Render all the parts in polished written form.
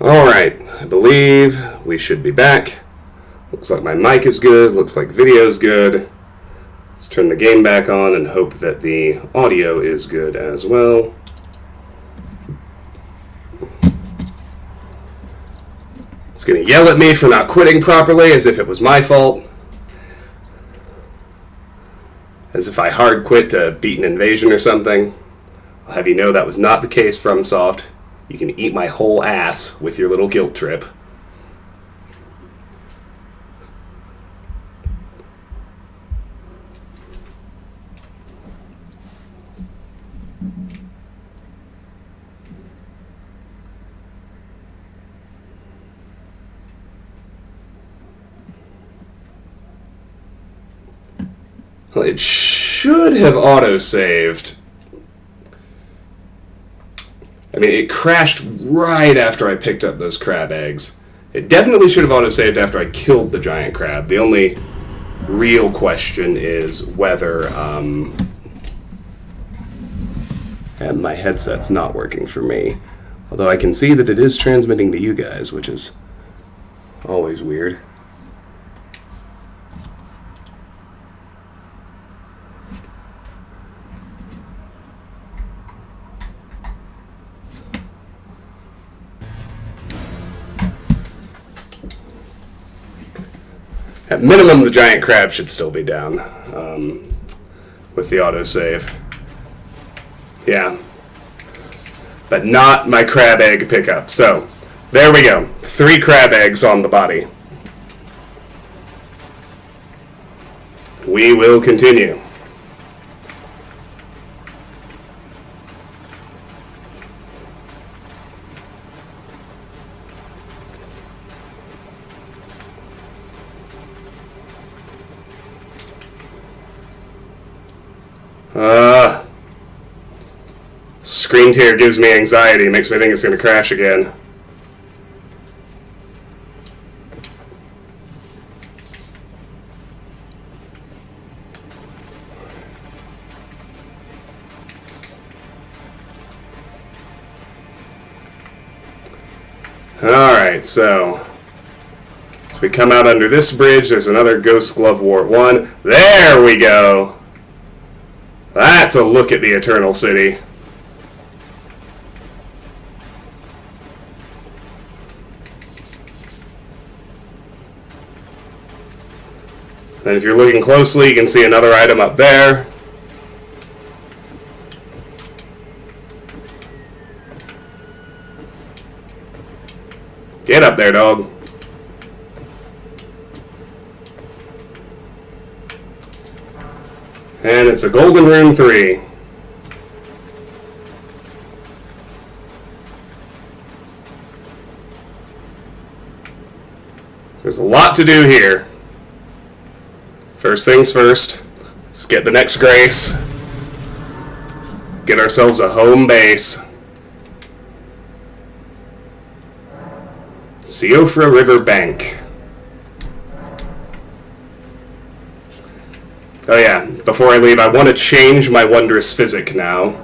Alright, I believe we should be back. Looks like my mic is good, looks like video's good. Let's turn the game back on and hope that the audio is good as well. It's gonna yell at me for not quitting properly as if it was my fault. As if I hard quit to beat an invasion or something. I'll have you know that was not the case, FromSoft. You can eat my whole ass with your little guilt trip. Well, it should have auto-saved. I mean, it crashed right after I picked up those crab eggs. It definitely should have auto-saved after I killed the giant crab. The only real question is whether... and my headset's not working for me. Although I can see that it is transmitting to you guys, which is always weird. At minimum, the giant crab should still be down with the autosave. Yeah. But not my crab egg pickup. So, there we go. 3 crab eggs on the body. We will continue. Screen tear gives me anxiety, makes me think it's going to crash again. Alright, so we come out under this bridge, there's another Ghost Glove Wart 1. There we go! That's a look at the Eternal City. And if you're looking closely, you can see another item up there. Get up there, dog. And it's a Golden Rune 3. There's a lot to do here. First things first, let's get the next Grace. Get ourselves a home base. Siofra River Bank. Oh yeah, before I leave, I want to change my Wondrous Physic now.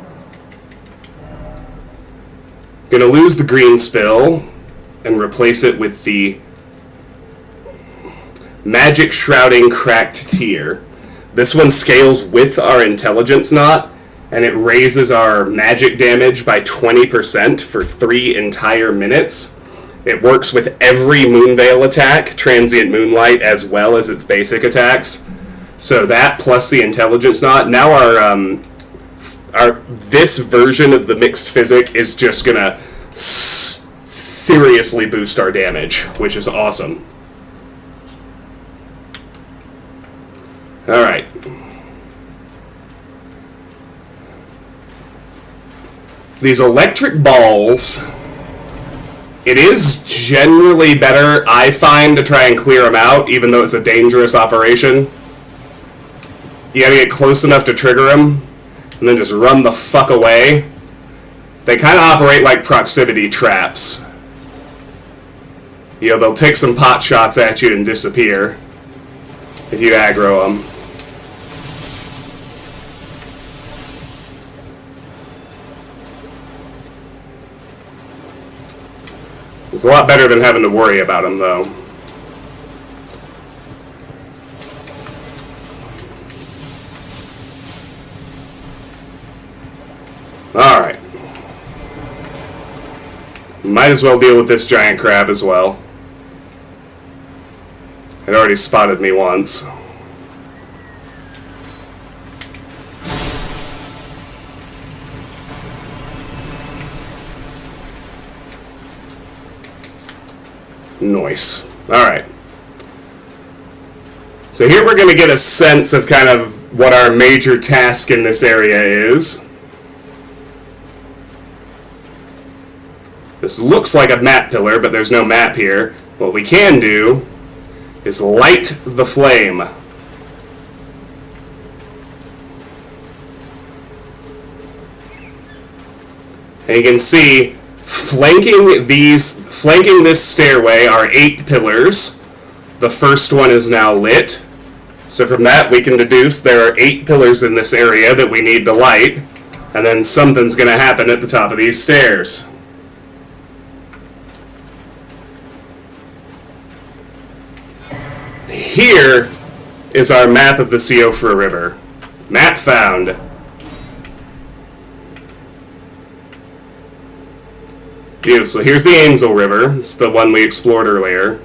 Gonna lose the green spill and replace it with the Magic Shrouding Cracked Tier. This one scales with our Intelligence Knot, and it raises our magic damage by 20% for 3 entire minutes. It works with every Moonveil attack, Transient Moonlight, as well as its basic attacks. So that plus the Intelligence Knot. Now our this version of the Mixed Physic is just gonna seriously boost our damage, which is awesome. Alright. These electric balls, it is generally better, I find, to try and clear them out, even though it's a dangerous operation. You gotta get close enough to trigger them, and then just run the fuck away. They kind of operate like proximity traps. You know, they'll take some pot shots at you and disappear if you aggro them. It's a lot better than having to worry about him, though. Alright. Might as well deal with this giant crab as well. It already spotted me once. Nice. Alright. So here we're going to get a sense of kind of what our major task in this area is. This looks like a map pillar, but there's no map here. What we can do is light the flame. And you can see, flanking this stairway are 8 pillars. The first one is now lit. So from that we can deduce there are 8 pillars in this area that we need to light. And then something's going to happen at the top of these stairs. Here is our map of the Siofra River. Map found. Beautiful. So here's the Ainsel River. It's the one we explored earlier.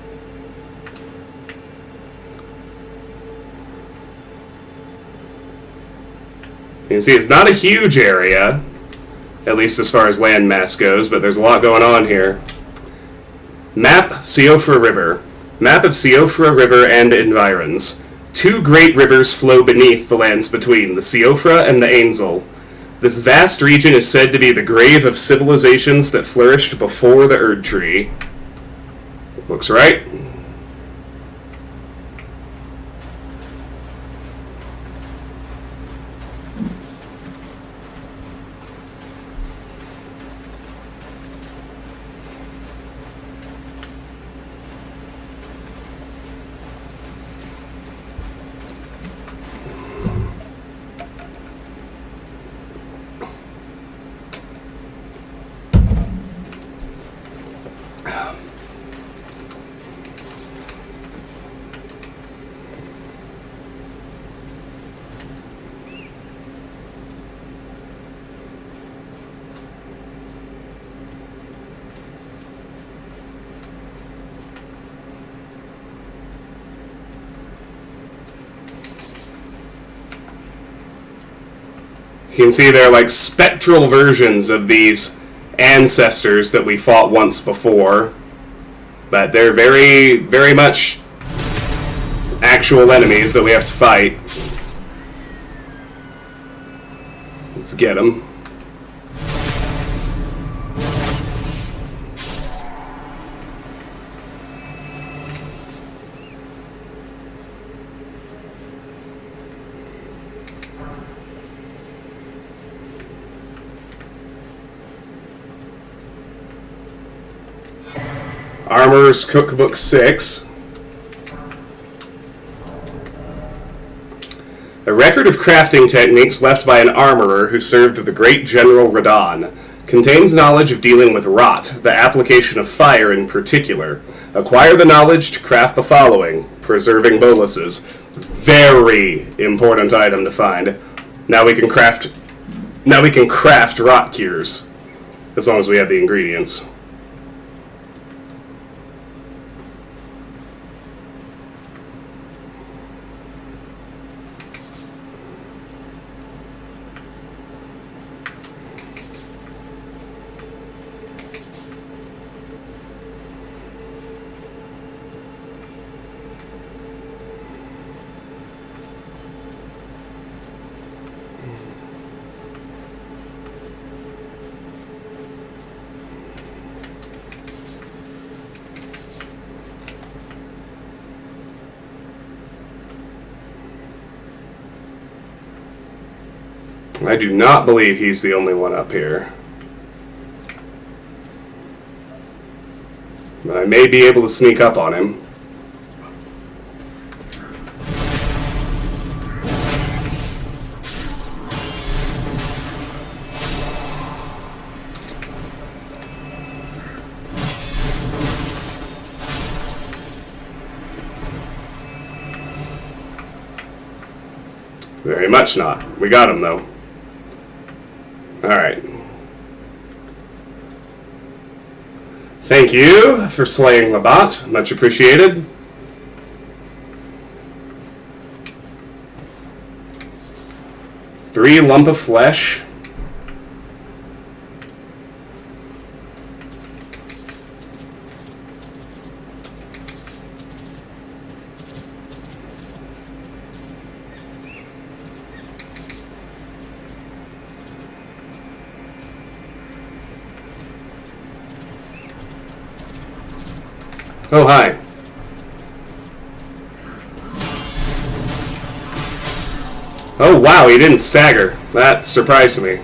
You can see it's not a huge area, at least as far as landmass goes, but there's a lot going on here. Map Siofra River. Map of Siofra River and environs. 2 great rivers flow beneath the lands between, the Siofra and the Ainsel. This vast region is said to be the grave of civilizations that flourished before the Erd Tree. Looks right. You can see they're like spectral versions of these ancestors that we fought once before. But they're very, very much actual enemies that we have to fight. Let's get them. Armorer's Cookbook 6. A record of crafting techniques left by an armorer who served the great General Radon. Contains knowledge of dealing with rot, the application of fire in particular. Acquire the knowledge to craft the following. Preserving boluses. Very important item to find. Now we can craft rot cures. As long as we have the ingredients. I do not believe he's the only one up here. But I may be able to sneak up on him. Very much not. We got him, though. Alright. Thank you for slaying the bot. Much appreciated. Three lump of flesh. Oh, hi. Oh, wow, he didn't stagger. That surprised me.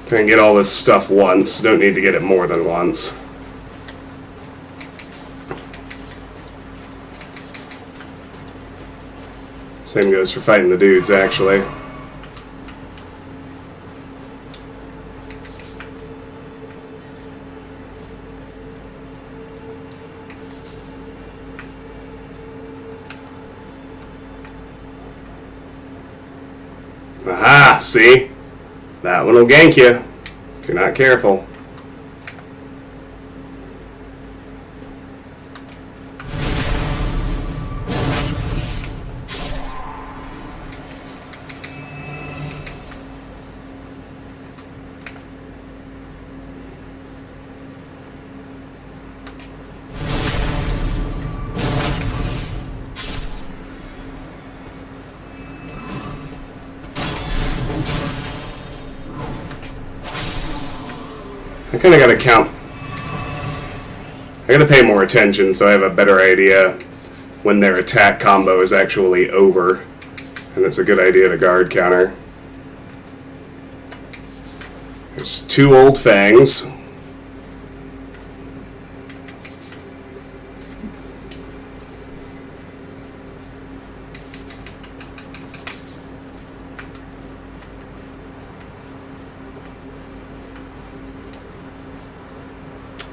Can get all this stuff once. Don't need to get it more than once. Same goes for fighting the dudes, actually. Aha! See? That one will gank you if you're not careful. I kind of got to count. I got to pay more attention so I have a better idea when their attack combo is actually over. And it's a good idea to guard counter. There's two old fangs.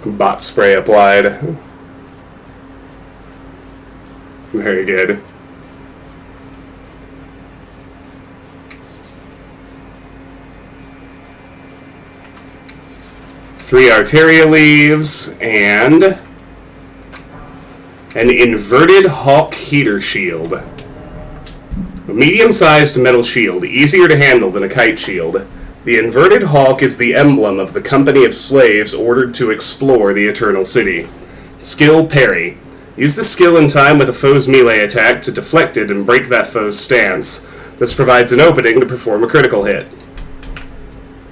Bot spray applied. Very good. Three Arteria leaves and an inverted Hawk heater shield. A medium-sized metal shield, easier to handle than a kite shield. The inverted hawk is the emblem of the company of slaves ordered to explore the Eternal City. Skill Parry. Use the skill in time with a foe's melee attack to deflect it and break that foe's stance. This provides an opening to perform a critical hit.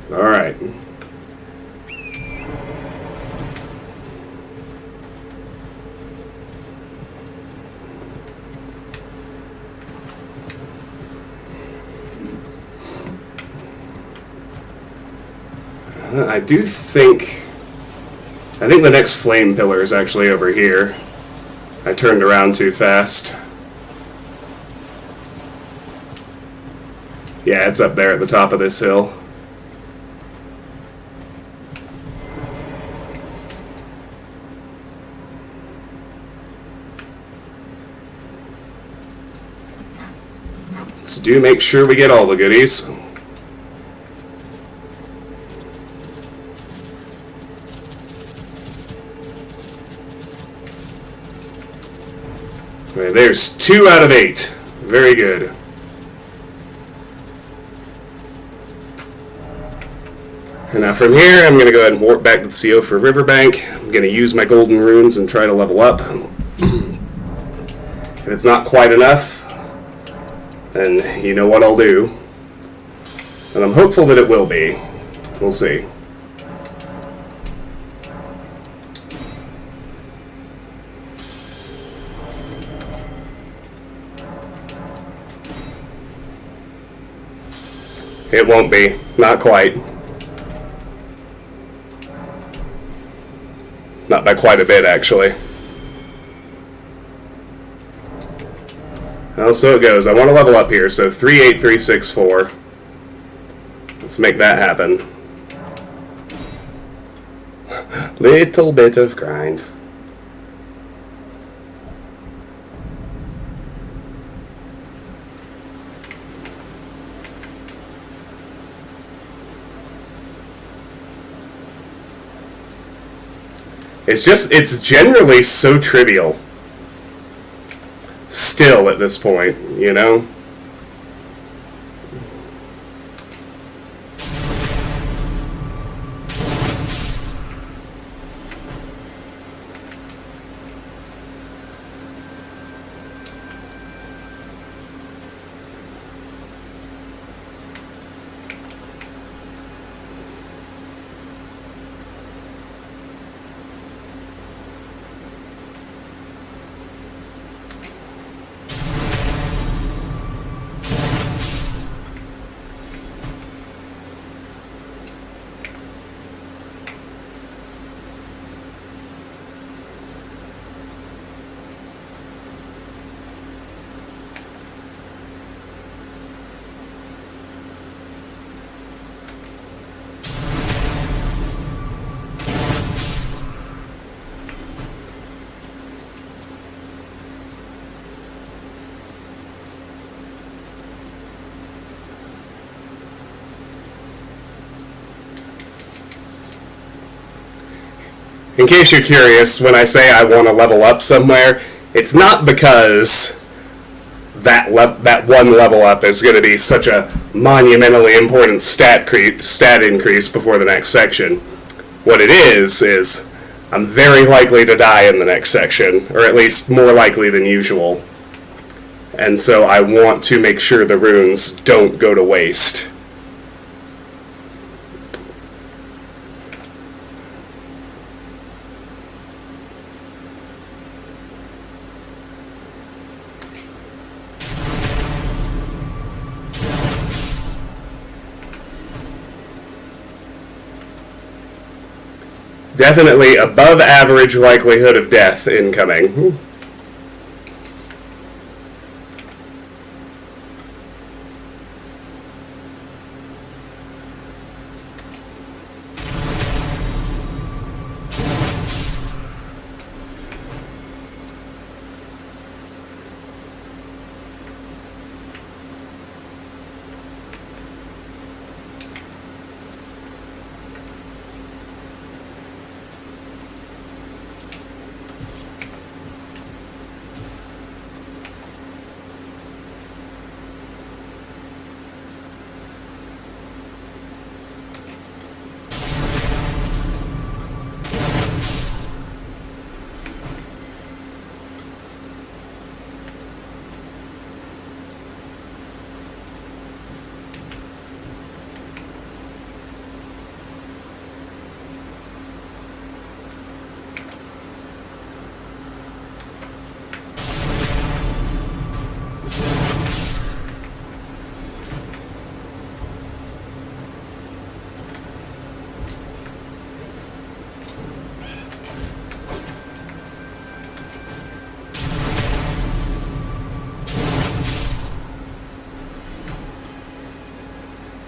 Alright. I think the next flame pillar is actually over here. I turned around too fast. Yeah, it's up there at the top of this hill. Let's do make sure we get all the goodies. Okay, there's 2 out of 8. Very good. And now from here, I'm going to go ahead and warp back to the CO for Riverbank. I'm going to use my golden runes and try to level up. If it's not quite enough, And you know what I'll do. And I'm hopeful that it will be. We'll see. It won't be. Not quite. Not by quite a bit, actually. Well, so it goes. I want to level up here, so 3, 8, 3, 6, 4. Let's make that happen. Little bit of grind. It's generally so trivial. Still at this point, you know? In case you're curious, when I say I want to level up somewhere, it's not because that one level up is going to be such a monumentally important stat increase before the next section. What it is I'm very likely to die in the next section, or at least more likely than usual. And so I want to make sure the runes don't go to waste. Definitely above average likelihood of death incoming.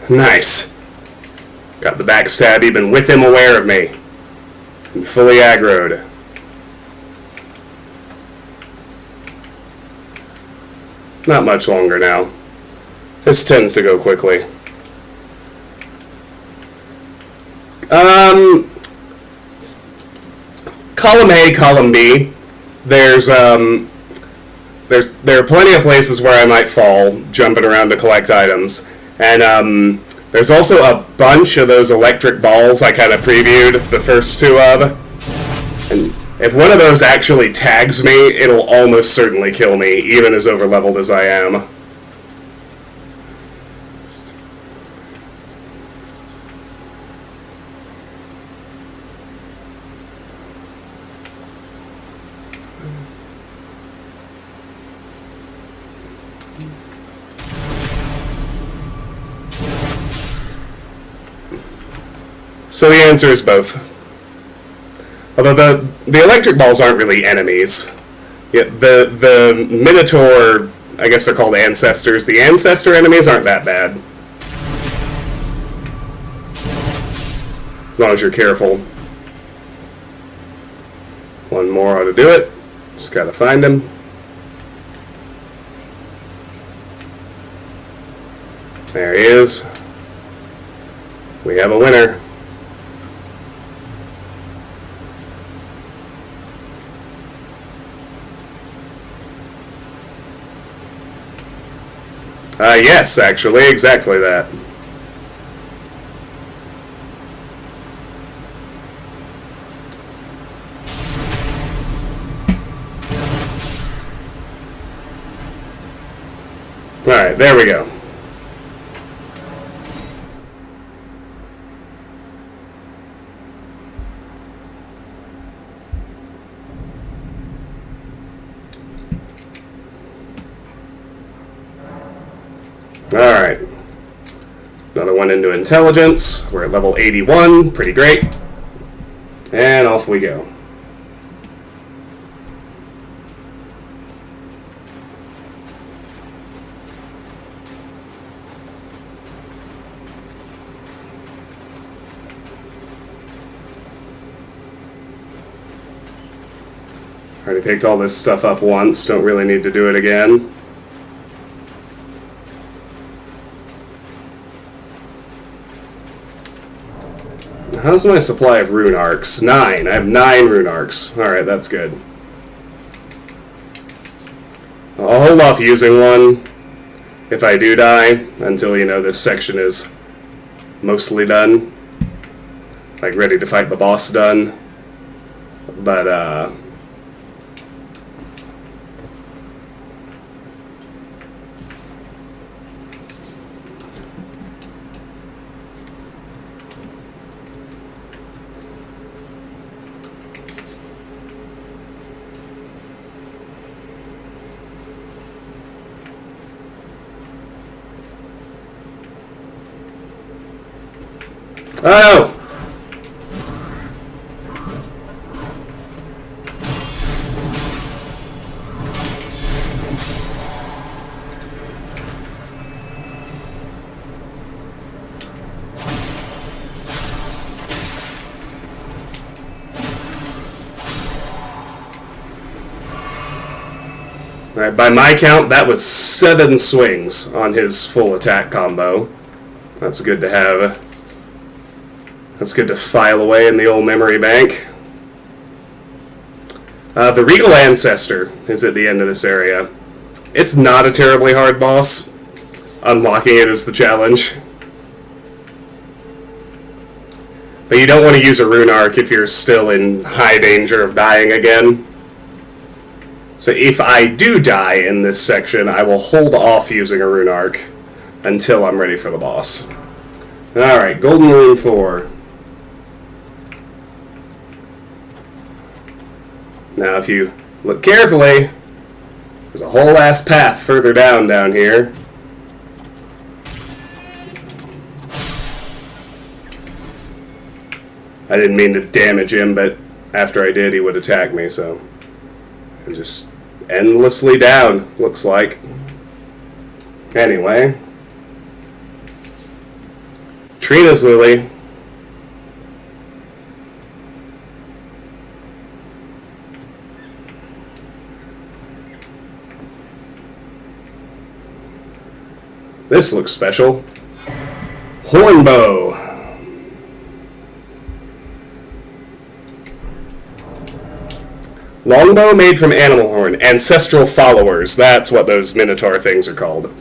Nice. Got the backstab even with him aware of me. And fully aggroed. Not much longer now. This tends to go quickly. Column A, column B. There are plenty of places where I might fall, jumping around to collect items. And there's also a bunch of those electric balls I kind of previewed the first two of. And if one of those actually tags me, it'll almost certainly kill me, even as overleveled as I am. So the answer is both. Although the electric balls aren't really enemies. Yeah, the Minotaur, I guess they're called ancestors. The ancestor enemies aren't that bad. As long as you're careful. One more ought to do it. Just gotta find him. There he is. We have a winner. Yes, actually, exactly that. Alright, there we go. Alright. Another one into intelligence. We're at level 81. Pretty great. And off we go. Already picked all this stuff up once. Don't really need to do it again. How's my supply of rune arcs? 9. I have 9 rune arcs. Alright, that's good. I'll hold off using one if I do die until, this section is mostly done. Like, ready to fight the boss done. But, oh! Alright, by my count, that was 7 swings on his full attack combo. That's good to have. That's good to file away in the old memory bank. The Regal Ancestor is at the end of this area. It's not a terribly hard boss. Unlocking it is the challenge. But you don't want to use a rune arc if you're still in high danger of dying again. So if I do die in this section, I will hold off using a rune arc until I'm ready for the boss. Alright, Golden Rune 4. Now, if you look carefully, there's a whole ass path further down here. I didn't mean to damage him, but after I did, he would attack me, so... And just endlessly down, looks like. Anyway. Trina's Lily. This looks special. Hornbow. Longbow made from animal horn. Ancestral followers. That's what those Minotaur things are called.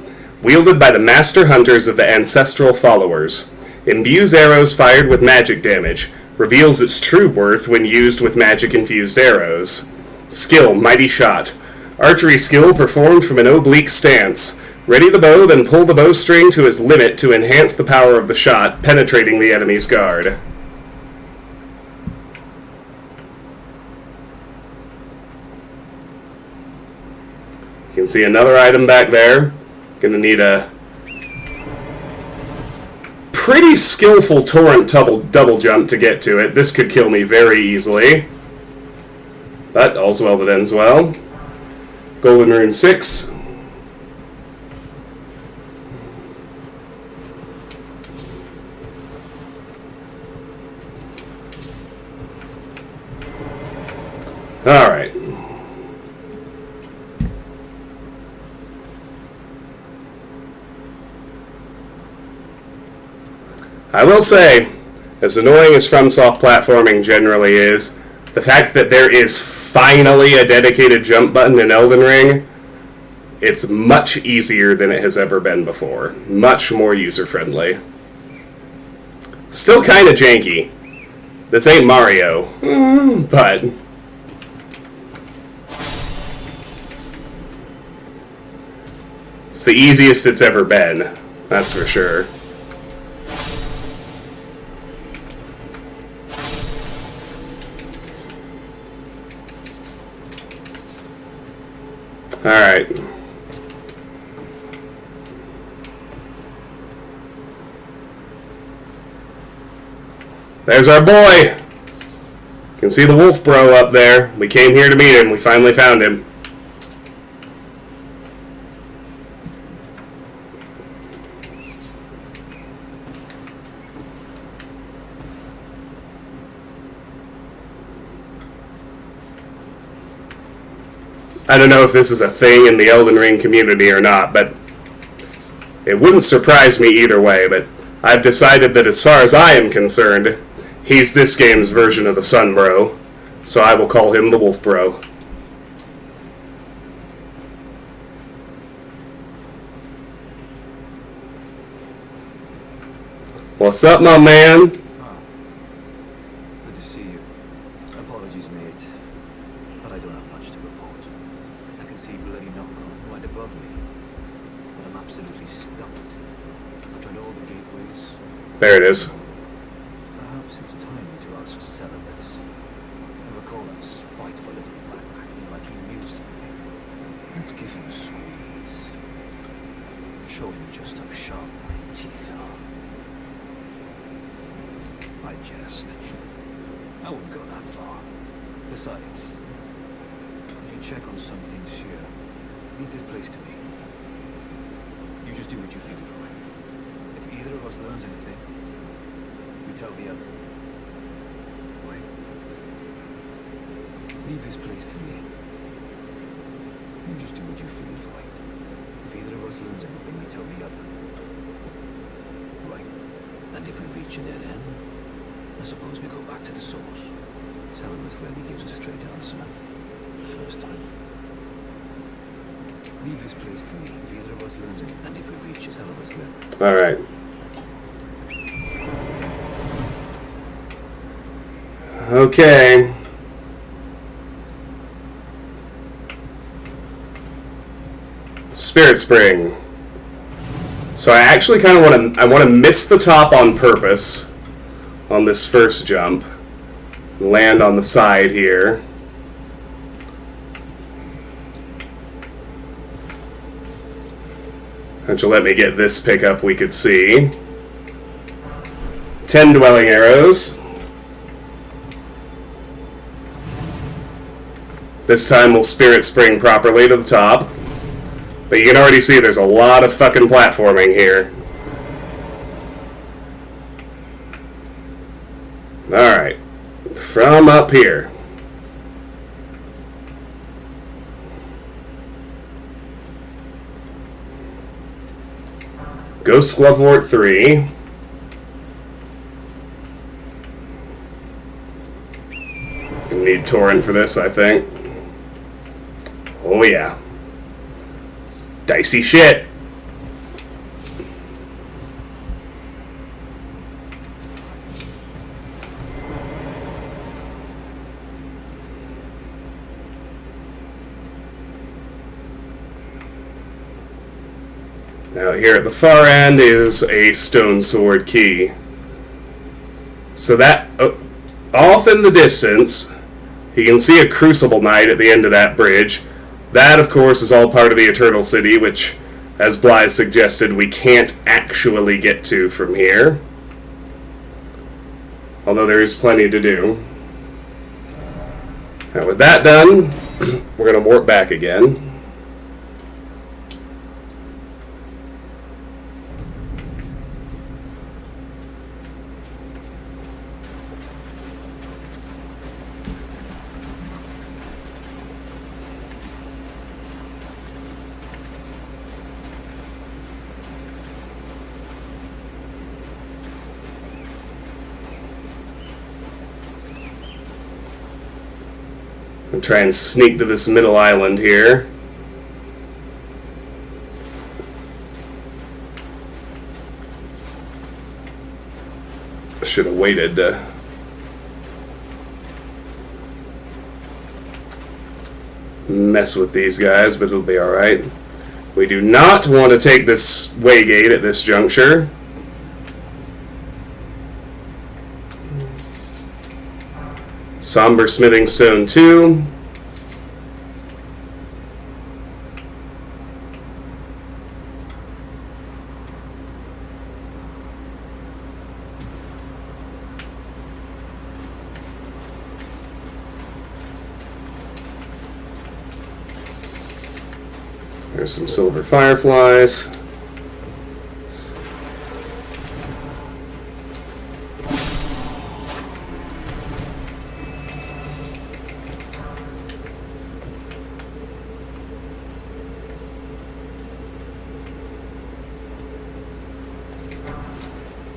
Wielded by the master hunters of the ancestral followers. Imbues arrows fired with magic damage. Reveals its true worth when used with magic-infused arrows. Skill, mighty shot. Archery skill performed from an oblique stance. Ready the bow, then pull the bowstring to its limit to enhance the power of the shot, penetrating the enemy's guard. You can see another item back there. Gonna need a pretty skillful torrent double jump to get to it. This could kill me very easily. But all's well that ends well. Golden Rune 6. Alright. I will say, as annoying as FromSoft platforming generally is, the fact that there is finally a dedicated jump button in Elden Ring, it's much easier than it has ever been before. Much more user-friendly. Still kind of janky. This ain't Mario, but... it's the easiest it's ever been, that's for sure. Alright. There's our boy! You can see the wolf bro up there. We came here to meet him. We finally found him. I don't know if this is a thing in the Elden Ring community or not, but it wouldn't surprise me either way, but I've decided that as far as I am concerned, he's this game's version of the Sun Bro, so I will call him the Wolf Bro. What's up, my man? Good to see you. Apologies, mate, but I don't have much to report. I can see bloody Knocker right above me, but I'm absolutely stumped. I've tried all the gateways. There it is. Perhaps it's time to ask for Celebes. I recall that spiteful little rat acting like he knew something. Let's give him a squeeze. Show him just how sharp my teeth are. I jest. I wouldn't go that far. Besides, if you check on some things here, leave this place to me. You just do what you feel is right. If either of us learns anything, we tell the other. Right? Leave this place to me. You just do what you feel is right. If either of us learns anything, we tell the other. Right? And if we reach a dead end, I suppose we go back to the source. Celebes rarely gives a straight answer. First time. Leave this place to me. If either of us learns anything, and if we reach Celebes learn. Alright. Okay. Spirit Spring. So I actually kind of want to miss the top on purpose on this first jump. Land on the side here. Which will let me get this pickup we could see. 10 dwelling arrows. This time we'll Spirit Spring properly to the top. But you can already see there's a lot of fucking platforming here. Alright. From up here. Ghost Glovewort 3. Gonna need Torrent for this, I think. Oh yeah. Dicey shit. Now here at the far end is a stone sword key. So that, off in the distance, you can see a Crucible Knight at the end of that bridge. That, of course, is all part of the Eternal City, which, as Blythe suggested, we can't actually get to from here. although there is plenty to do. Now with that done, we're going to warp back again. And try and sneak to this middle island here. Should have waited to mess with these guys, but it'll be alright. We do not want to take this waygate at this juncture. Somber Smithing Stone 2. There's some silver fireflies.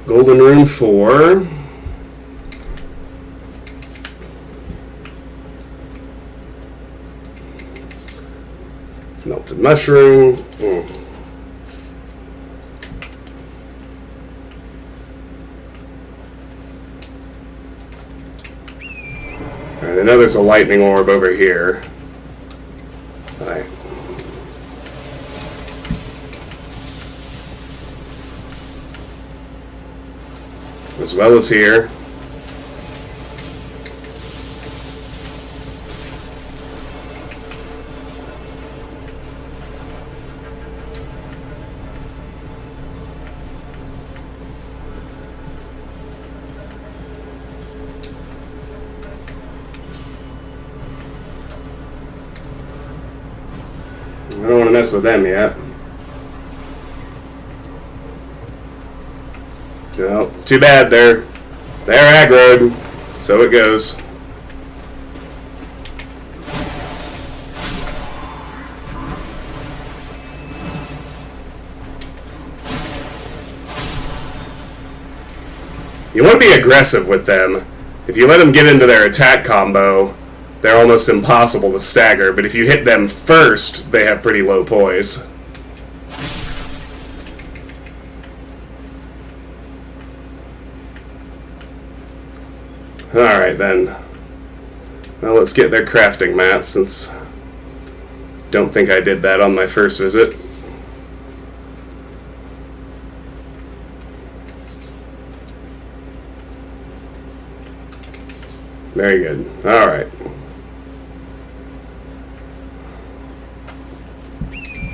Golden Rune 4. Melted Mushroom. Alright, I know there's a lightning orb over here. Alright. As well as here. I don't want to mess with them yet. No, too bad. They're aggroed. So it goes. You want to be aggressive with them. If you let them get into their attack combo, they're almost impossible to stagger, but if you hit them first, they have pretty low poise. Alright then. Well, let's get their crafting mats, since I don't think I did that on my first visit. Very good. Alright.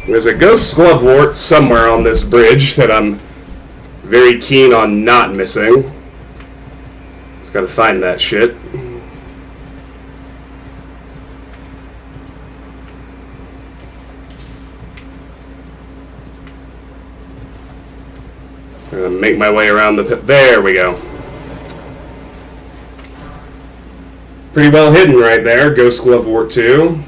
There's a ghost glove wart somewhere on this bridge that I'm very keen on not missing. Just gotta find that shit. I'm gonna make my way around the pit. There we go. Pretty well hidden right there. Ghost glove wart 2.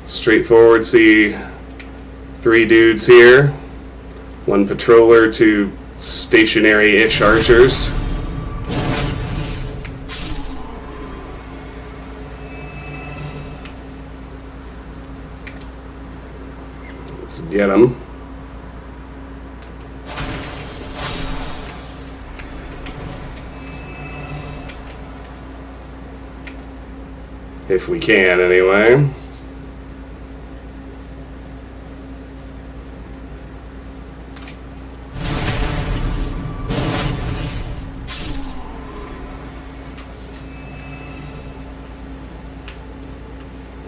Straightforward, see 3 dudes here. 1 patroller, 2 stationary-ish archers. Let's get them. If we can, anyway.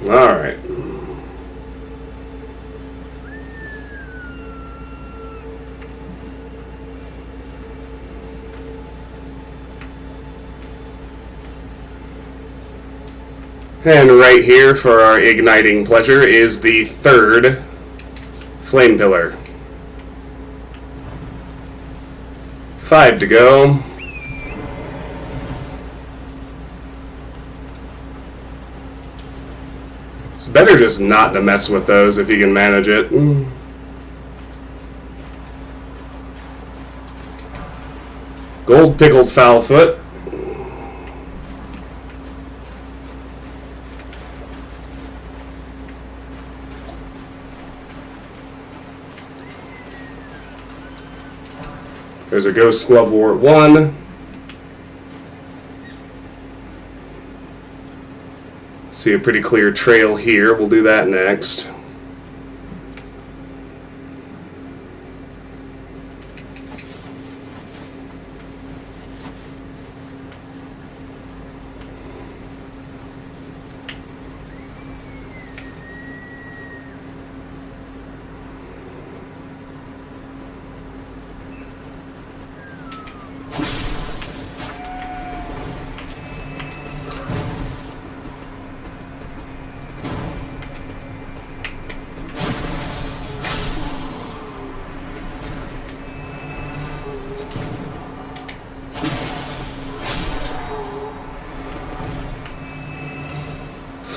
Alright. And right here for our igniting pleasure is the third flame pillar. 5 to go. It's better just not to mess with those if you can manage it. Gold pickled foul foot. There's a Ghost Glove Wart 1. See a pretty clear trail here. We'll do that next.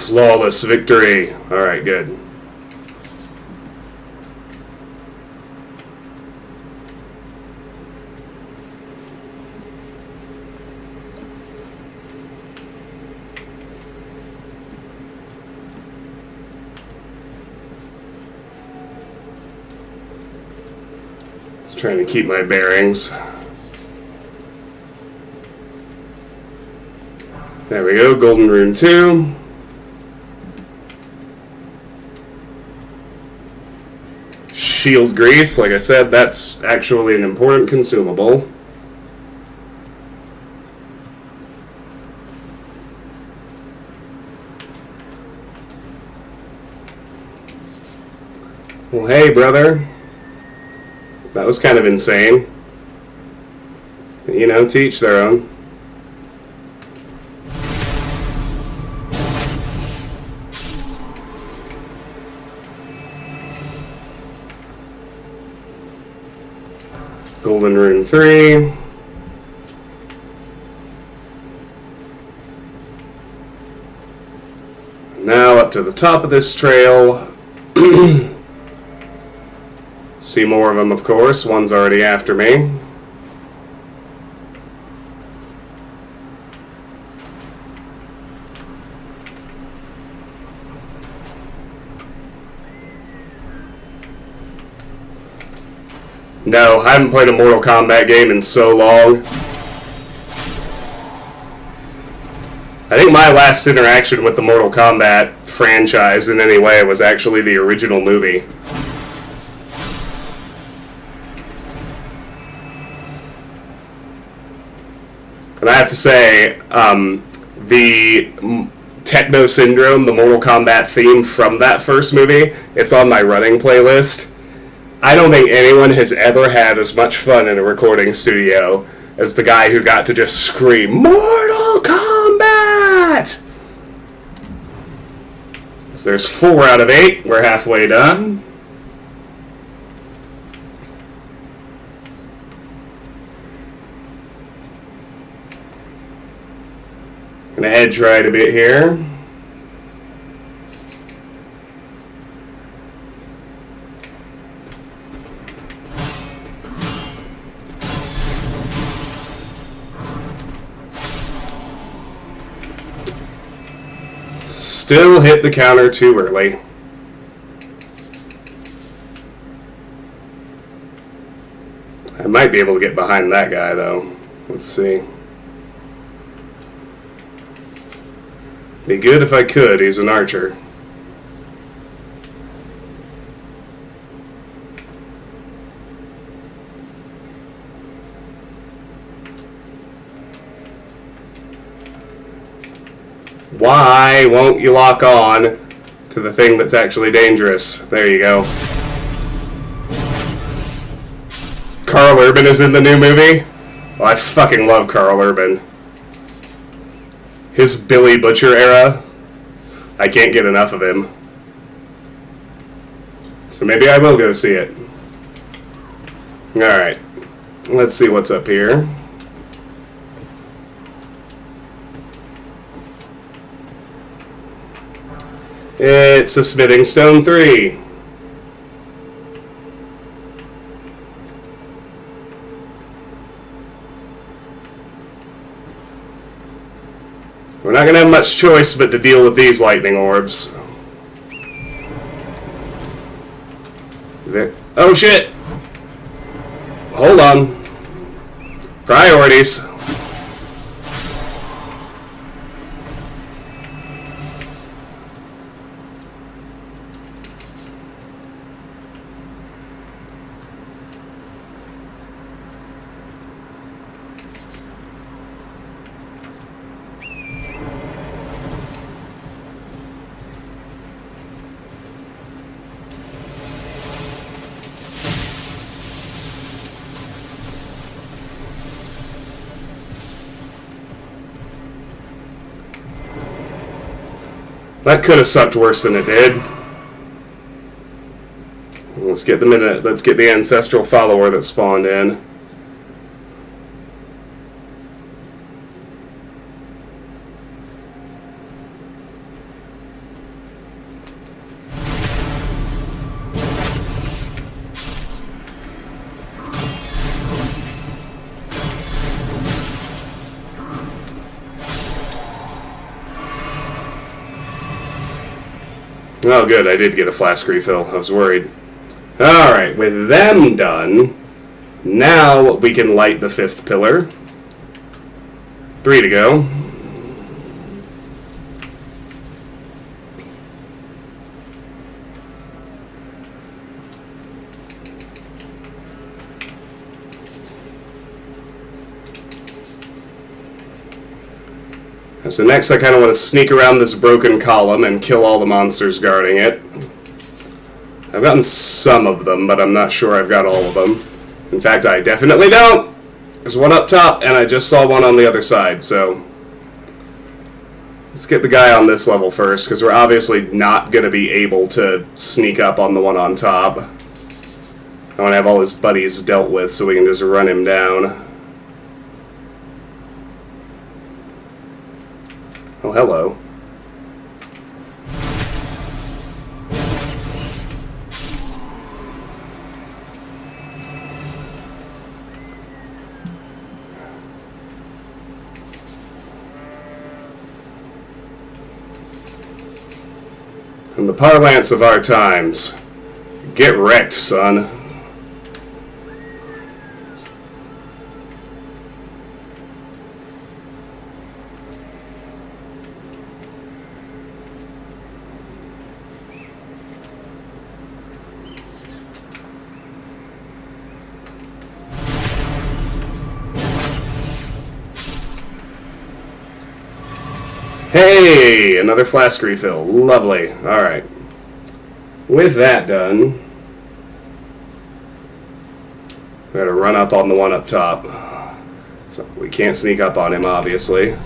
Flawless victory. Alright, good. Just trying to keep my bearings. There we go, Golden Rune 2. Shield grease, like I said, that's actually an important consumable. Well, hey, brother. That was kind of insane. You know, to each their own. Golden Rune 3. Now up to the top of this trail. See more of them, of course. One's already after me. No, I haven't played a Mortal Kombat game in so long. I think my last interaction with the Mortal Kombat franchise in any way was actually the original movie. And I have to say, the Techno Syndrome, the Mortal Kombat theme from that first movie, it's on my running playlist. I don't think anyone has ever had as much fun in a recording studio as the guy who got to just scream, Mortal Kombat! So there's 4 out of 8. We're halfway done. Gonna edge right a bit here. Still hit the counter too early. I might be able to get behind that guy though. Let's see. Be good if I could. He's an archer. Why won't you lock on to the thing that's actually dangerous? There you go. Carl Urban is in the new movie? Oh, I fucking love Carl Urban. His Billy Butcher era. I can't get enough of him. So maybe I will go see it. Alright. Let's see what's up here. It's a smithing stone 3. We're not going to have much choice but to deal with these lightning orbs. Oh shit! Hold on. Priorities. That could have sucked worse than it did. Let's get them in. Let's get the ancestral follower that spawned in. Oh, good. I did get a flask refill. I was worried. Alright, with them done, now we can light the 5th pillar. 3 to go. So next I kind of want to sneak around this broken column and kill all the monsters guarding it. I've gotten some of them, but I'm not sure I've got all of them. In fact, I definitely don't! There's one up top, and I just saw one on the other side, so... Let's get the guy on this level first, because we're obviously not going to be able to sneak up on the one on top. I want to have all his buddies dealt with so we can just run him down. Oh, hello. In the parlance of our times, get wrecked, son. Hey, another flask refill. Lovely. Alright. With that done, we gotta run up on the one up top. So we can't sneak up on him, obviously.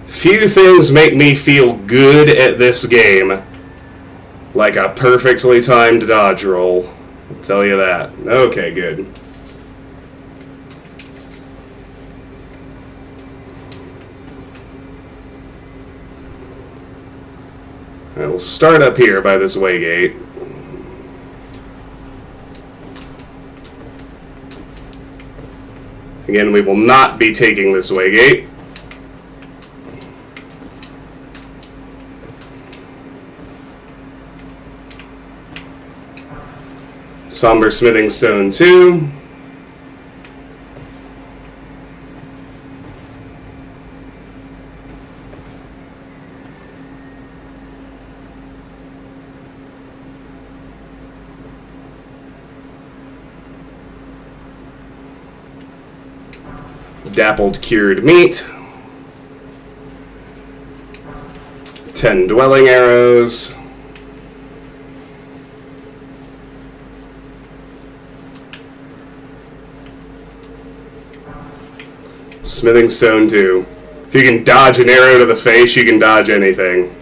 Few things make me feel good at this game like a perfectly timed dodge roll. I'll tell you that. Okay, good. Alright, we'll start up here by this waygate. Again, we will not be taking this waygate. Somber Smithing Stone 2. Dappled Cured Meat. 10 Dwelling Arrows. Smithing stone too. If you can dodge an arrow to the face, you can dodge anything.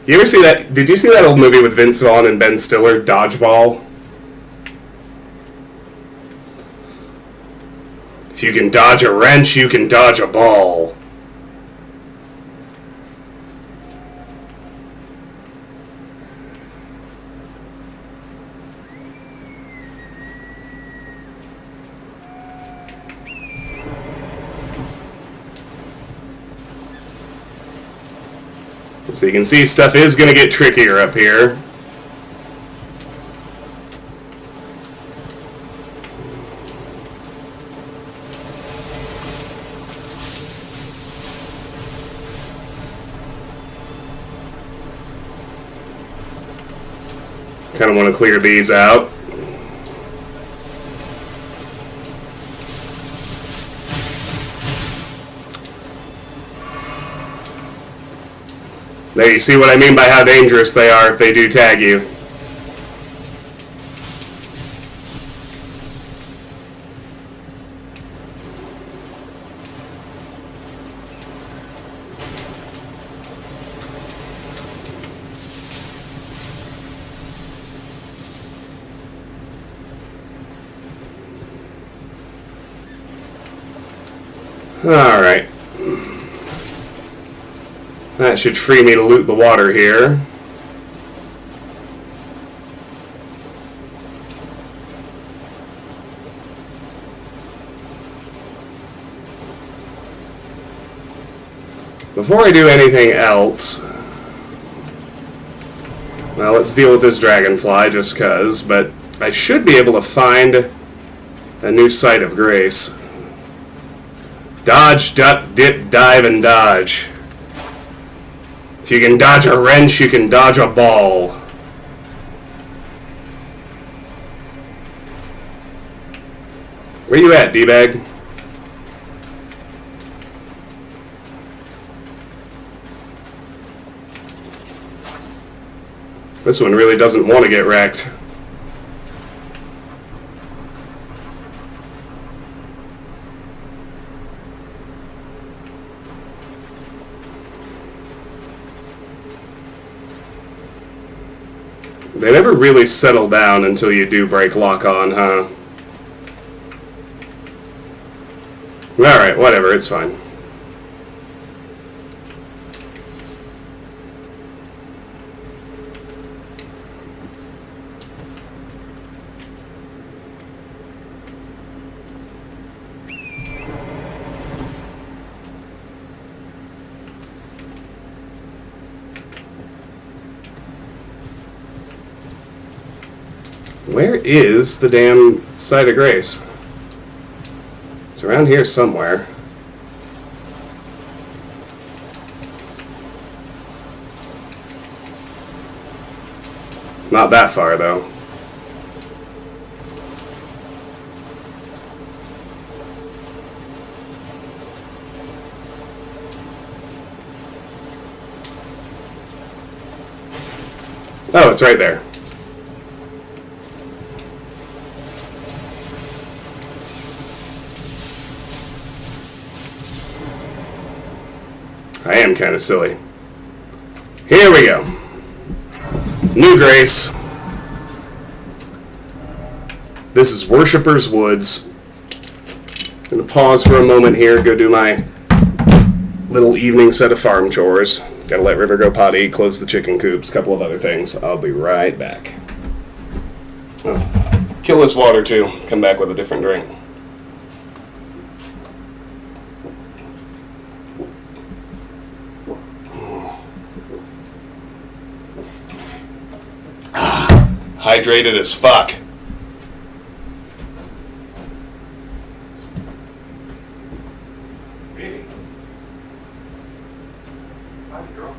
You ever see that? Did you see that old movie with Vince Vaughn and Ben Stiller, Dodgeball? If you can dodge a wrench, you can dodge a ball. So you can see stuff is going to get trickier up here. Kind of want to clear these out. There, you see what I mean by how dangerous they are if they do tag you. Alright. That should free me to loot the water here. Before I do anything else, well, let's deal with this dragonfly just cuz, but I should be able to find a new site of grace. Dodge, duck, dip, dive, and dodge. If you can dodge a wrench, you can dodge a ball. Where you at, D-bag? This one really doesn't want to get wrecked. They never really settle down until you do break lock on, huh? Alright, whatever, it's fine. Where is the damn site of grace? It's around here somewhere. Not that far, though. Oh, it's right there. I am kind of silly. Here we go. New Grace. This is Worshipper's Woods. I'm going to pause for a moment here, go do my little evening set of farm chores. Gotta let River go potty, close the chicken coops, a couple of other things. I'll be right back. Oh, kill this water too. Come back with a different drink. Hydrated as fuck. Baby. Hi, girl.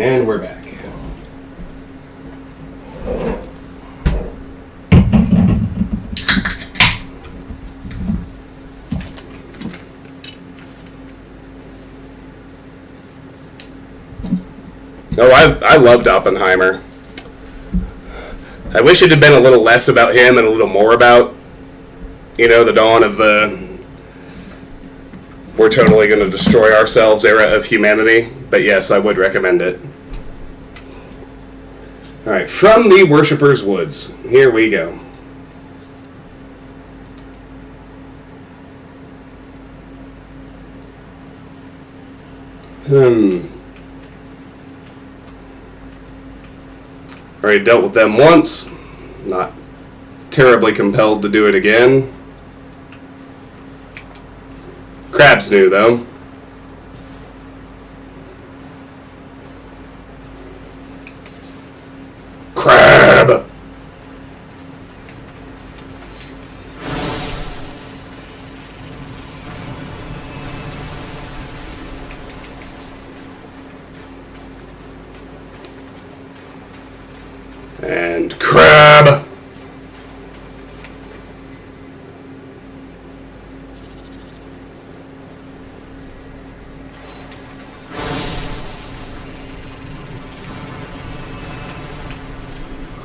And we're back. Oh, I loved Oppenheimer. I wish it had been a little less about him and a little more about, the dawn of the we're totally going to destroy ourselves era of humanity. But yes, I would recommend it. Alright, From the Worshipper's Woods. Here we go. Already dealt with them once. Not terribly compelled to do it again. Crab's new, though. Crab! And crab!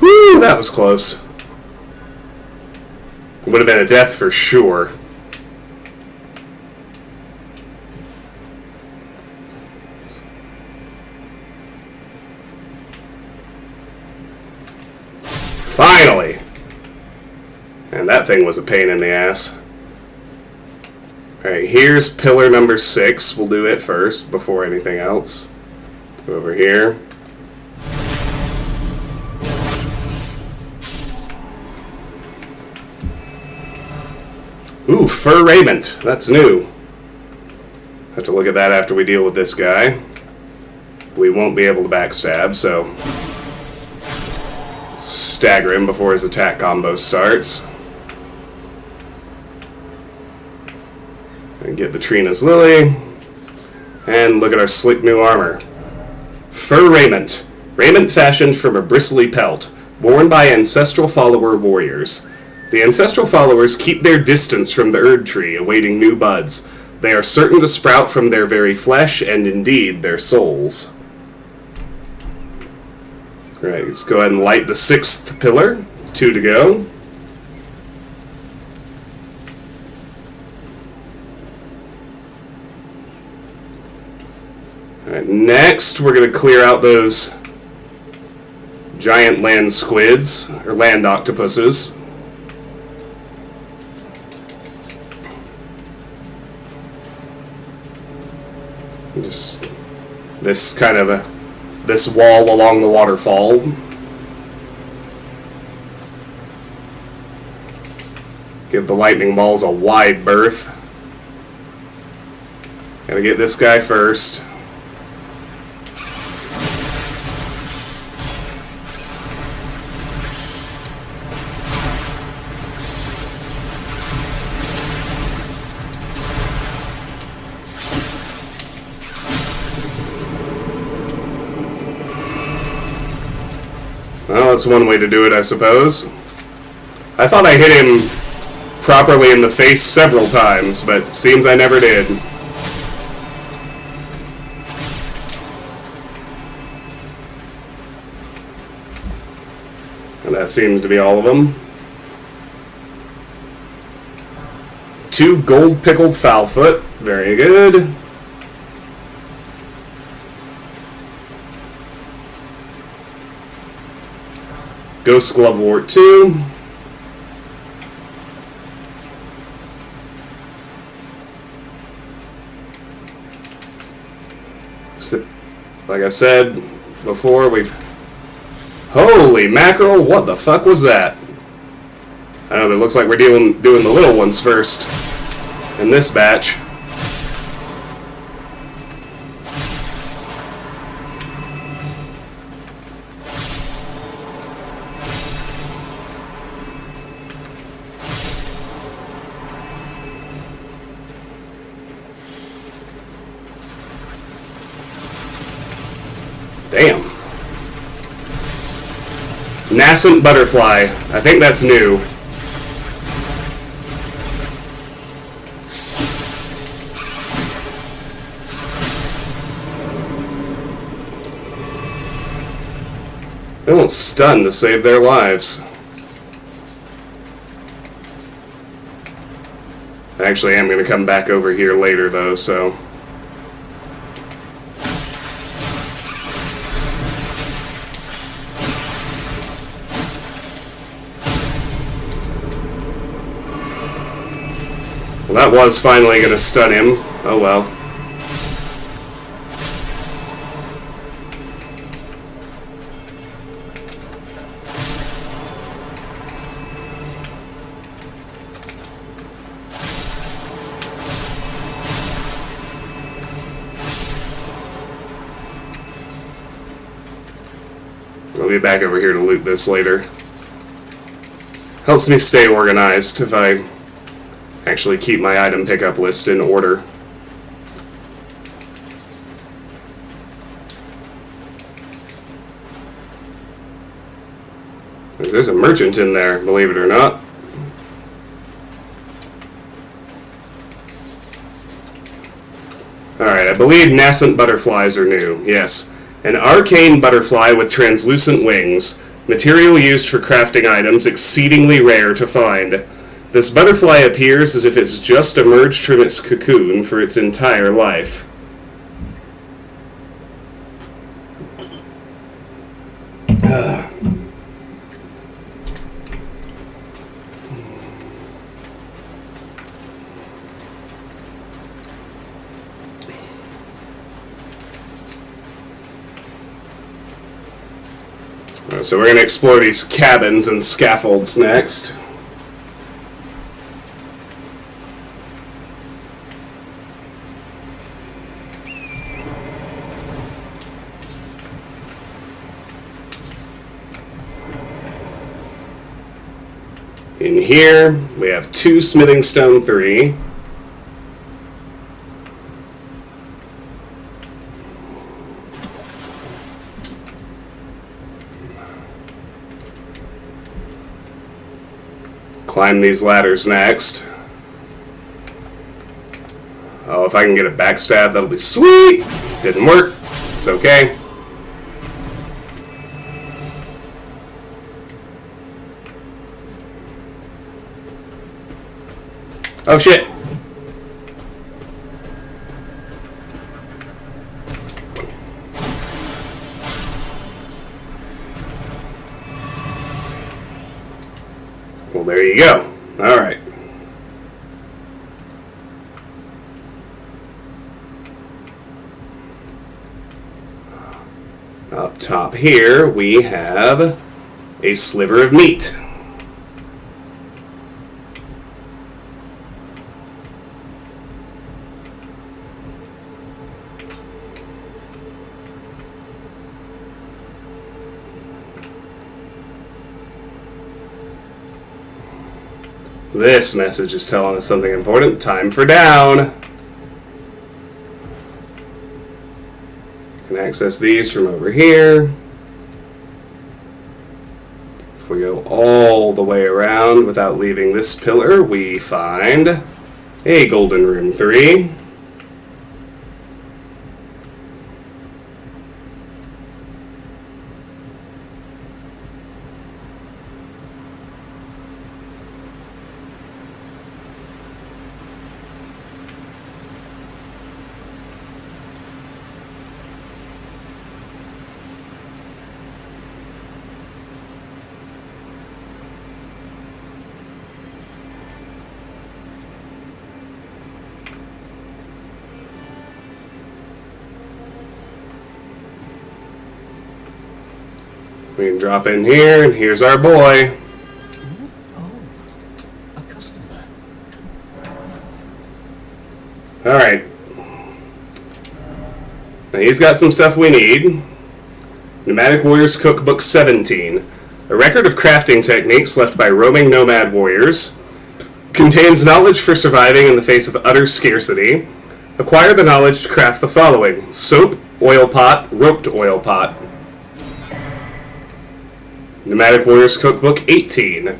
Whew, that was close. It would have been a death for sure. Finally! And that thing was a pain in the ass. Alright, here's pillar number 6. We'll do it first before anything else. Go over here. Ooh, fur raiment. That's new. Have to look at that after we deal with this guy. We won't be able to backstab, so stagger him before his attack combo starts. And get the Trina's Lily. And look at our slick new armor. Fur raiment. Raiment fashioned from a bristly pelt, worn by ancestral follower warriors. The ancestral followers keep their distance from the Erd tree, awaiting new buds. They are certain to sprout from their very flesh, and indeed their souls. Alright, let's go ahead and light the 6th pillar. 2 to go. Alright, next we're going to clear out those giant land squids, or land octopuses. Just this kind of this wall along the waterfall. Give the lightning balls a wide berth. Gotta get this guy first. Well, that's one way to do it, I suppose. I thought I hit him properly in the face several times, but seems I never did. And that seems to be all of them. 2 gold pickled foulfoot. Very good. Ghost Glove Wart 2. Like I said before, we've... Holy mackerel, what the fuck was that? I don't know, it looks like we're doing the little ones first in this batch. Damn. Nascent butterfly. I think that's new. They won't stun to save their lives. Actually, I'm going to come back over here later, though, so... Well, that was finally going to stun him. Oh well. I'll be back over here to loot this later. Helps me stay organized if I actually keep my item pickup list in order. There's a merchant in there, believe it or not. Alright, I believe nascent butterflies are new. Yes. An arcane butterfly with translucent wings. Material used for crafting items exceedingly rare to find. This butterfly appears as if it's just emerged from its cocoon for its entire life. So we're going to explore these cabins and scaffolds next. In here, we have 2 smithing stone 3. Climb these ladders next. Oh, if I can get a backstab, that'll be sweet! Didn't work. It's okay. Oh shit! Well, there you go. Alright. Up top here, we have a sliver of meat. This message is telling us something important. Time for down. Can access these from over here. If we go all the way around without leaving this pillar, we find a golden room 3. We can drop in here, and here's our boy. Oh, a customer. Alright. Now he's got some stuff we need. Nomadic Warriors Cookbook 17. A record of crafting techniques left by roaming nomad warriors. Contains knowledge for surviving in the face of utter scarcity. Acquire the knowledge to craft the following: soap, Oil pot, roped oil pot. Nomadic Warriors Cookbook 18.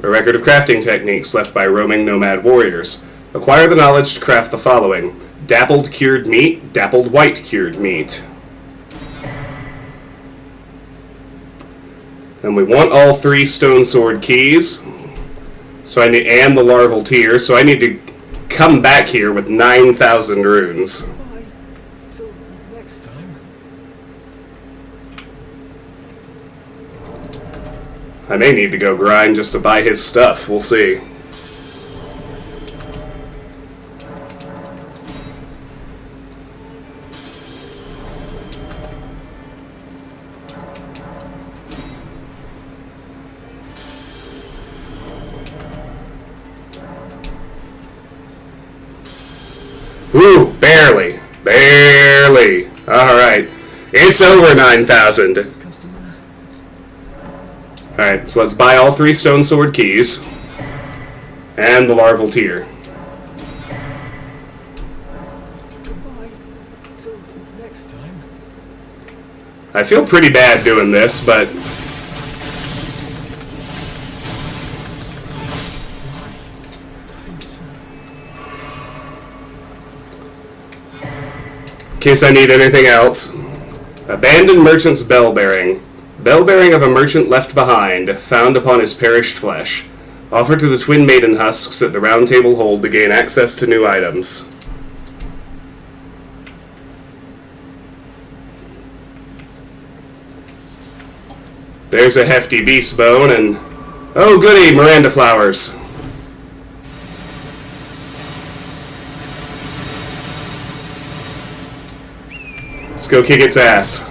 A record of crafting techniques left by roaming nomad warriors. Acquire the knowledge to craft the following. Dappled cured meat, dappled white cured meat. And we want all 3 stone sword keys. So I need, and the larval tier, so I need to come back here with 9,000 runes. Bye. Till next time. I may need to go grind just to buy his stuff. We'll see. Ooh, barely. Barely. Alright. It's over 9,000. Customer. Alright, so let's buy all 3 stone sword keys. And the larval tier. Goodbye. Till next time. I feel pretty bad doing this, but in case I need anything else. Abandoned merchant's bell bearing. Bell bearing of a merchant left behind, found upon his perished flesh. Offer to the twin maiden husks at the round table hold to gain access to new items. There's a hefty beast bone and... oh goody, Miranda flowers. Let's go kick its ass.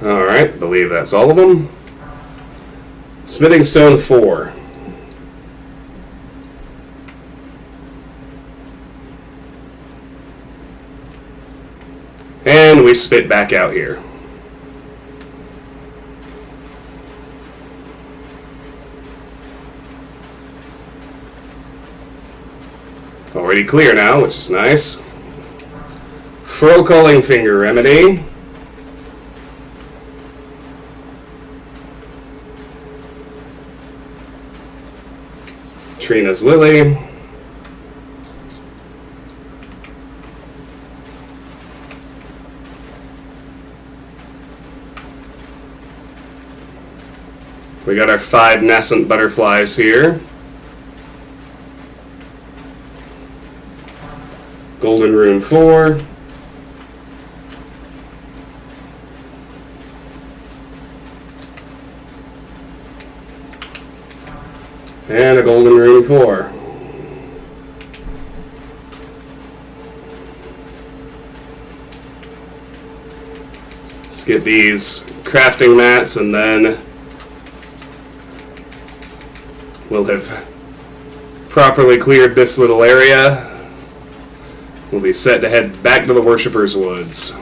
Alright, believe that's all of them. Smithing stone 4. And we spit back out here. Already clear now, which is nice. Furl calling finger remedy. Trina's lily. We got our 5 nascent butterflies here. Golden rune 4. And a golden rune 4. Let's get these crafting mats and then we'll have properly cleared this little area. We'll be set to head back to the Worshipper's Woods.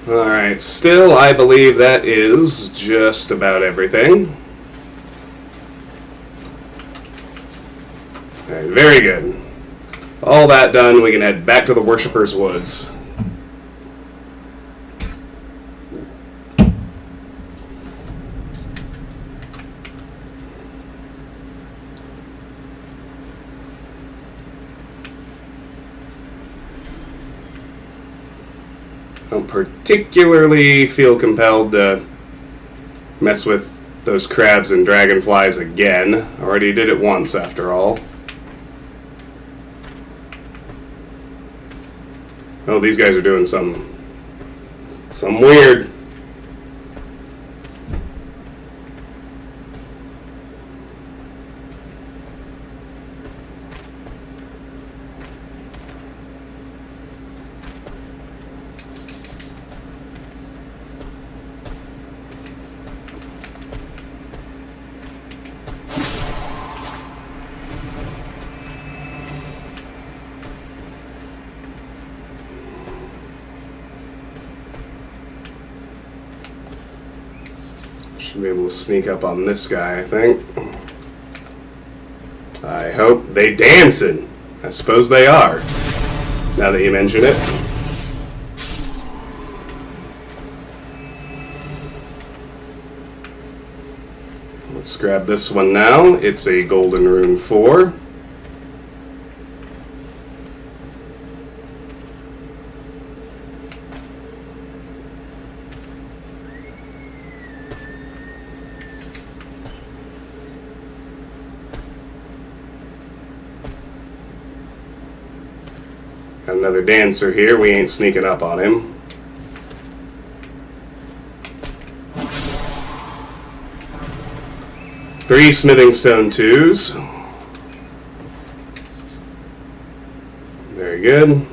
Alright, still I believe that is just about everything. Alright, very good. All that done, we can head back to the Worshipper's Woods. I don't particularly feel compelled to mess with those crabs and dragonflies again. Already did it once, after all. Oh, these guys are doing some weird. Should be able to sneak up on this guy, I think. I hope they dancing. I suppose they are, now that you mention it. Let's grab this one now. It's a Golden Rune 4. Another dancer here. We ain't sneaking up on him. Three smithing stone 2s. Very good.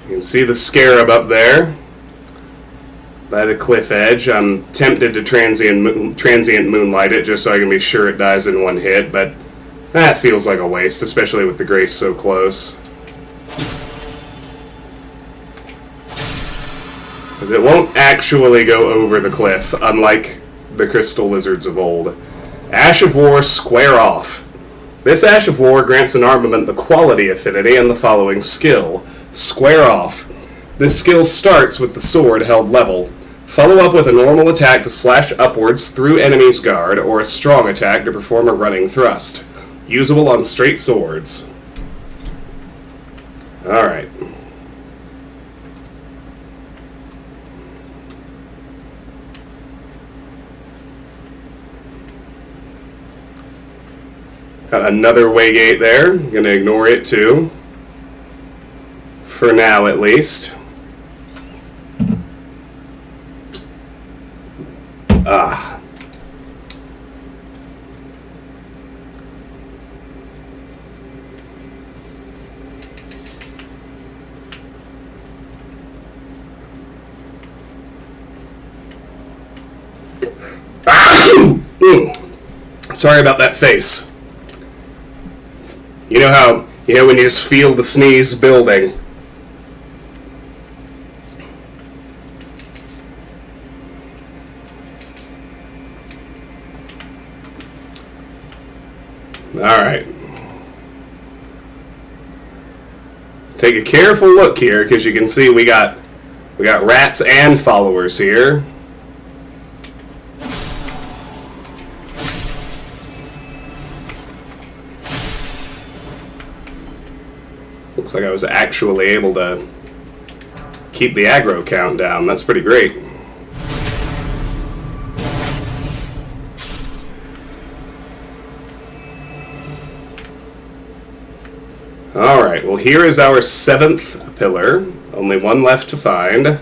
You can see the scarab up there by the cliff edge. I'm tempted to transient moonlight it just so I can be sure it dies in one hit, but that feels like a waste, especially with the grace so close. Because it won't actually go over the cliff, unlike the crystal lizards of old. Ash of War, square off. This Ash of War grants an armament the quality affinity and the following skill. Square off. This skill starts with the sword held level. Follow up with a normal attack to slash upwards through enemy's guard, or a strong attack to perform a running thrust. Usable on straight swords. Alright. Got another waygate there. I'm gonna ignore it too. For now, at least. Sorry about that face. You know when you just feel the sneeze building. Alright. Take a careful look here, because you can see we got rats and followers here. Looks like I was actually able to keep the aggro count down. That's pretty great. Alright, well here is our 7th pillar. Only one left to find.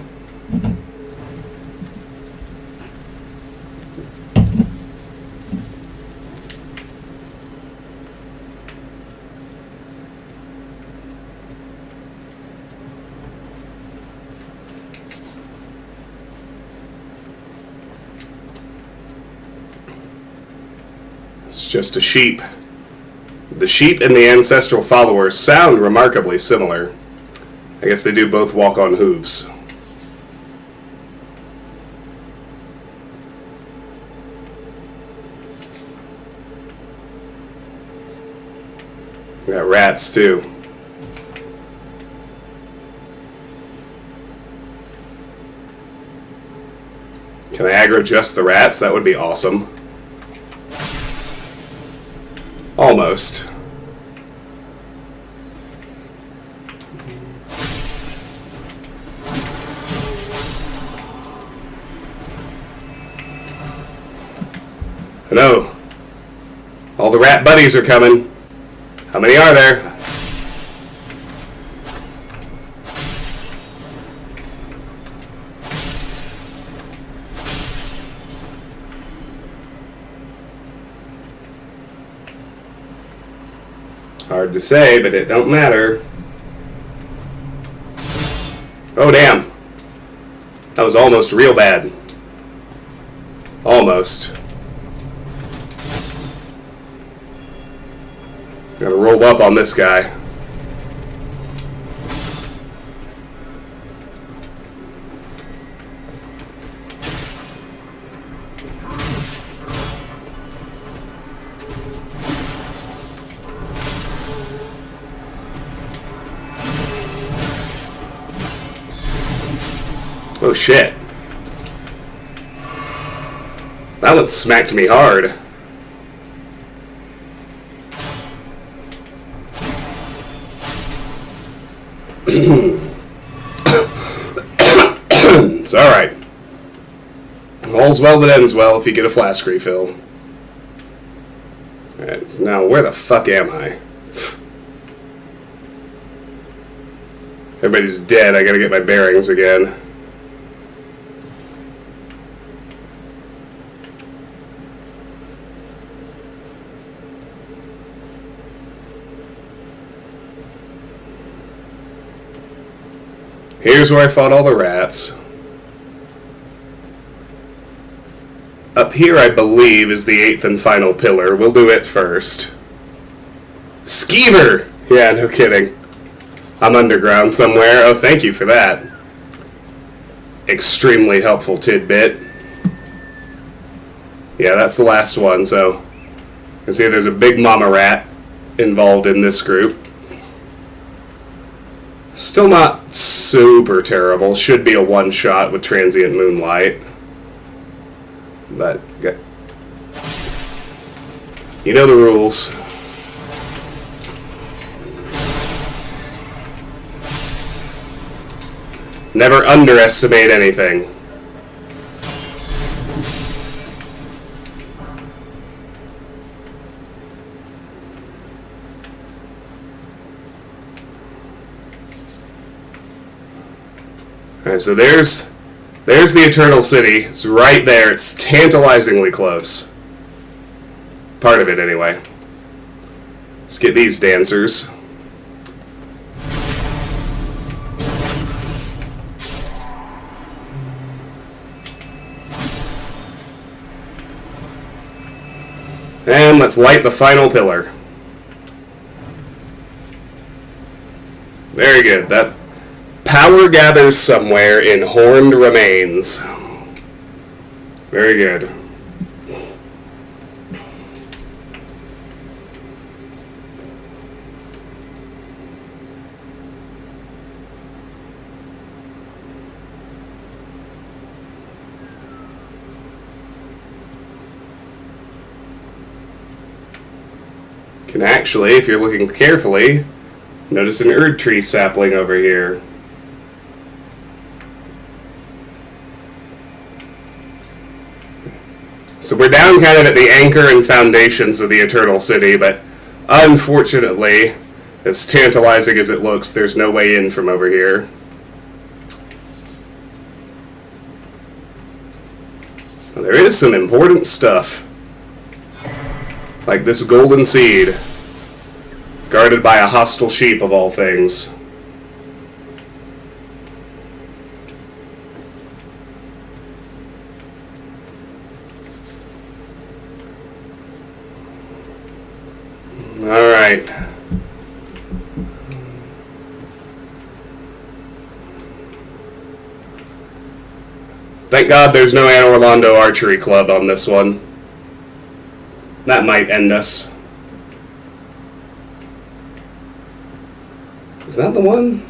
It's just a sheep. The sheep and the ancestral followers sound remarkably similar. I guess they do both walk on hooves. We got rats, too. Can I aggro just the rats? That would be awesome. Almost. No. All the rat buddies are coming. How many are there? Hard to say, but it don't matter. Oh, damn. That was almost real bad. Almost. Gotta roll up on this guy. Oh shit. That one smacked me hard. It's alright. All's well that ends well if you get a flask refill. Alright, so now where the fuck am I? Everybody's dead, I gotta get my bearings again. Here's where I fought all the rats. Up here, I believe, is the 8th and final pillar. We'll do it first. Skeever! Yeah, no kidding. I'm underground somewhere. Oh, thank you for that. Extremely helpful tidbit. Yeah, that's the last one, so... You can see there's a big mama rat involved in this group. Still not super terrible. Should be a one-shot with Transient Moonlight. But, you know the rules. Never underestimate anything. Alright, so there's the Eternal City. It's right there. It's tantalizingly close. Part of it, anyway. Let's get these dancers. And let's light the final pillar. Very good. That power gathers somewhere in horned remains. Very good. Can actually, if you're looking carefully, notice an Erd tree sapling over here. So we're down kind of at the anchor and foundations of the Eternal City, but unfortunately, as tantalizing as it looks, there's no way in from over here. Well, there is some important stuff. Like this golden seed, guarded by a hostile sheep of all things. Alright. Thank God there's no Anne Orlando Archery Club on this one. That might end us. Is that the one?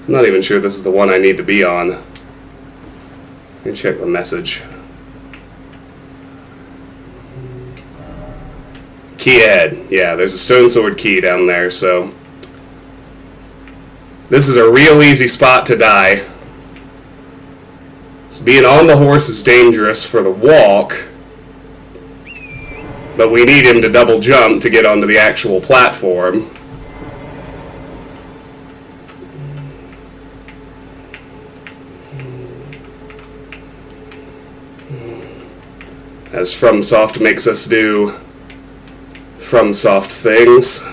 I'm not even sure this is the one I need to be on. Let me check the message. Key ahead. Yeah, there's a stone sword key down there, so... This is a real easy spot to die. So being on the horse is dangerous for the walk, but we need him to double jump to get onto the actual platform. As FromSoft makes us do FromSoft things.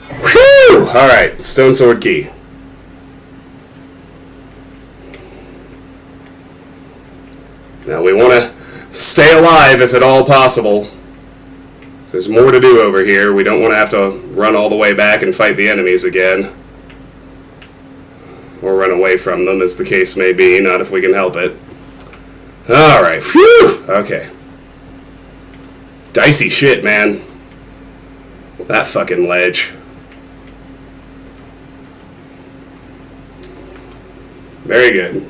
Whew! Alright, stone sword key. Now we want to stay alive if at all possible. So there's more to do over here. We don't want to have to run all the way back and fight the enemies again. Or run away from them, as the case may be. Not if we can help it. Alright, whew! Okay. Dicey shit, man. That fucking ledge. Very good.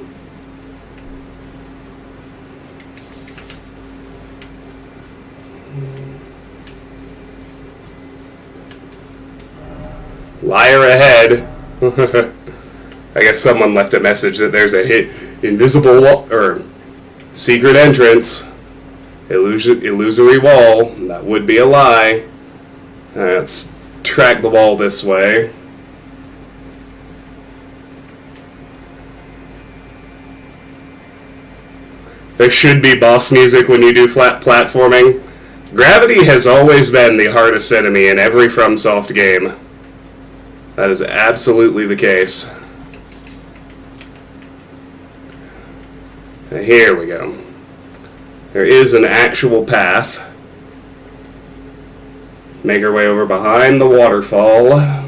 Liar ahead. I guess someone left a message that there's a invisible wall, or secret entrance, illusory wall. That would be a lie. Let's track the wall this way. There should be boss music when you do flat platforming. Gravity has always been the hardest enemy in every FromSoft game. That is absolutely the case. Here we go. There is an actual path. Make our way over behind the waterfall.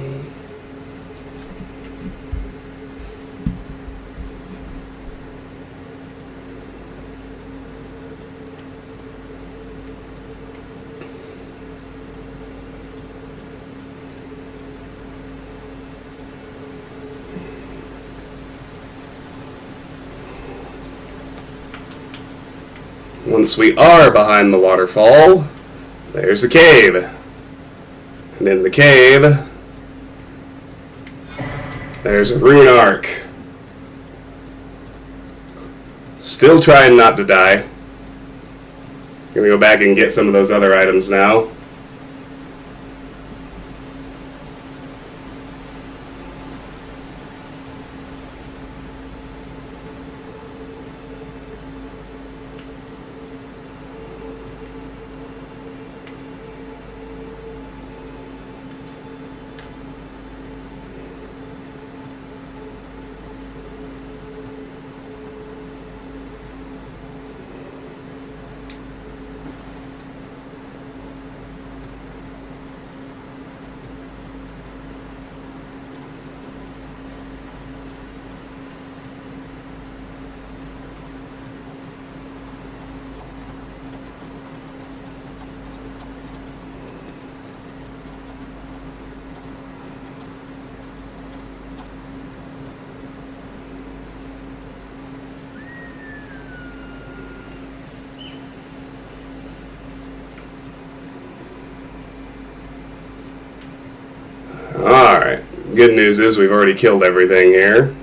Once we are behind the waterfall, there's a cave. And in the cave, there's a rune arc. Still trying not to die. Gonna go back and get some of those other items now. Alright, good news is we've already killed everything here.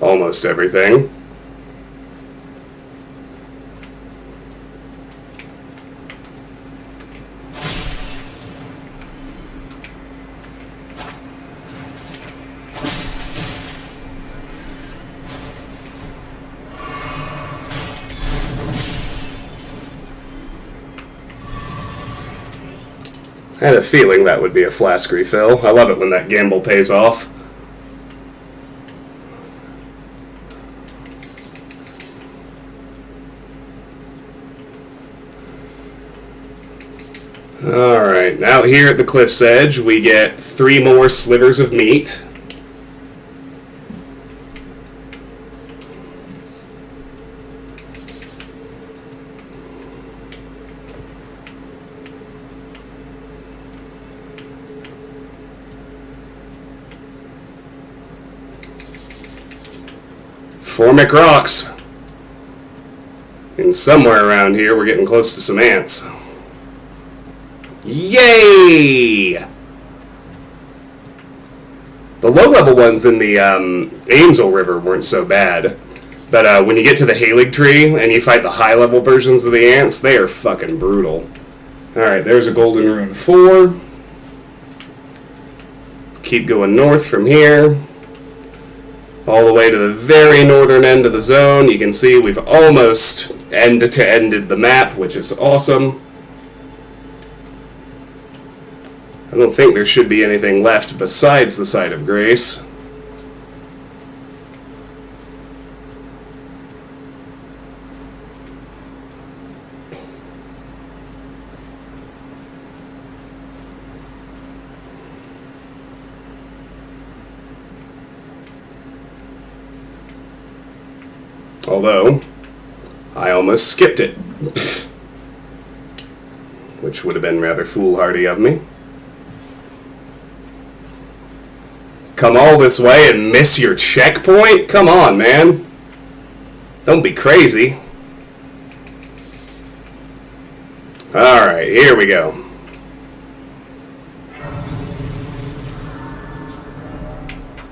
Almost everything. I had a feeling that would be a flask refill. I love it when that gamble pays off. Alright, now here at the cliff's edge, we get 3 more slivers of meat. Formic rocks. And somewhere around here, we're getting close to some ants. Yay! The low-level ones in the Ainsel River weren't so bad. But when you get to the Halig tree and you fight the high-level versions of the ants, they are fucking brutal. Alright, there's a golden rune 4. Keep going north from here. All the way to the very northern end of the zone. You can see we've almost end-to-ended the map, which is awesome. I don't think there should be anything left besides the Site of Grace. Although, I almost skipped it. Which would have been rather foolhardy of me. Come all this way and miss your checkpoint? Come on, man. Don't be crazy. Alright, here we go.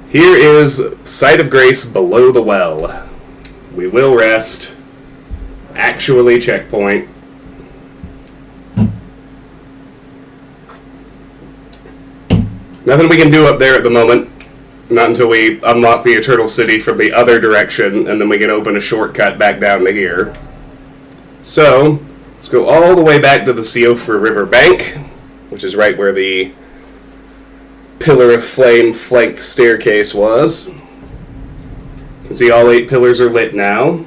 Here is Site of Grace below the well. We will rest. Actually, checkpoint. Nothing we can do up there at the moment. Not until we unlock the Eternal City from the other direction, and then we can open a shortcut back down to here. So, let's go all the way back to the Siofra River bank, which is right where the Pillar of Flame flanked staircase was. You can see all 8 pillars are lit now.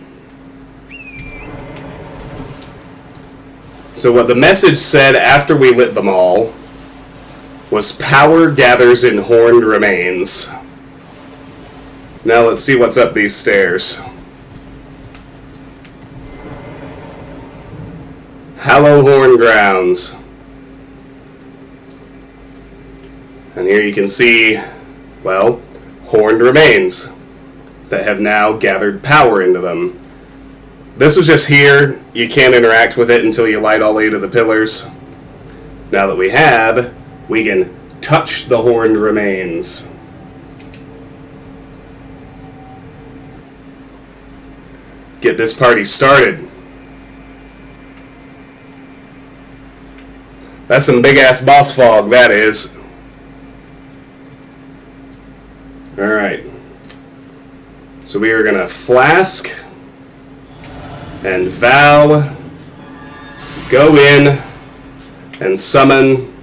So what the message said after we lit them all was power gathers in horned remains. Now let's see what's up these stairs. Hallow Horn Grounds. And here you can see, well, horned remains that have now gathered power into them. This was just here. You can't interact with it until you light all 8 of the pillars. Now that we have, we can touch the horned remains. Get this party started. That's some big-ass boss fog, that is. Alright. So we are going to flask and vow, go in and summon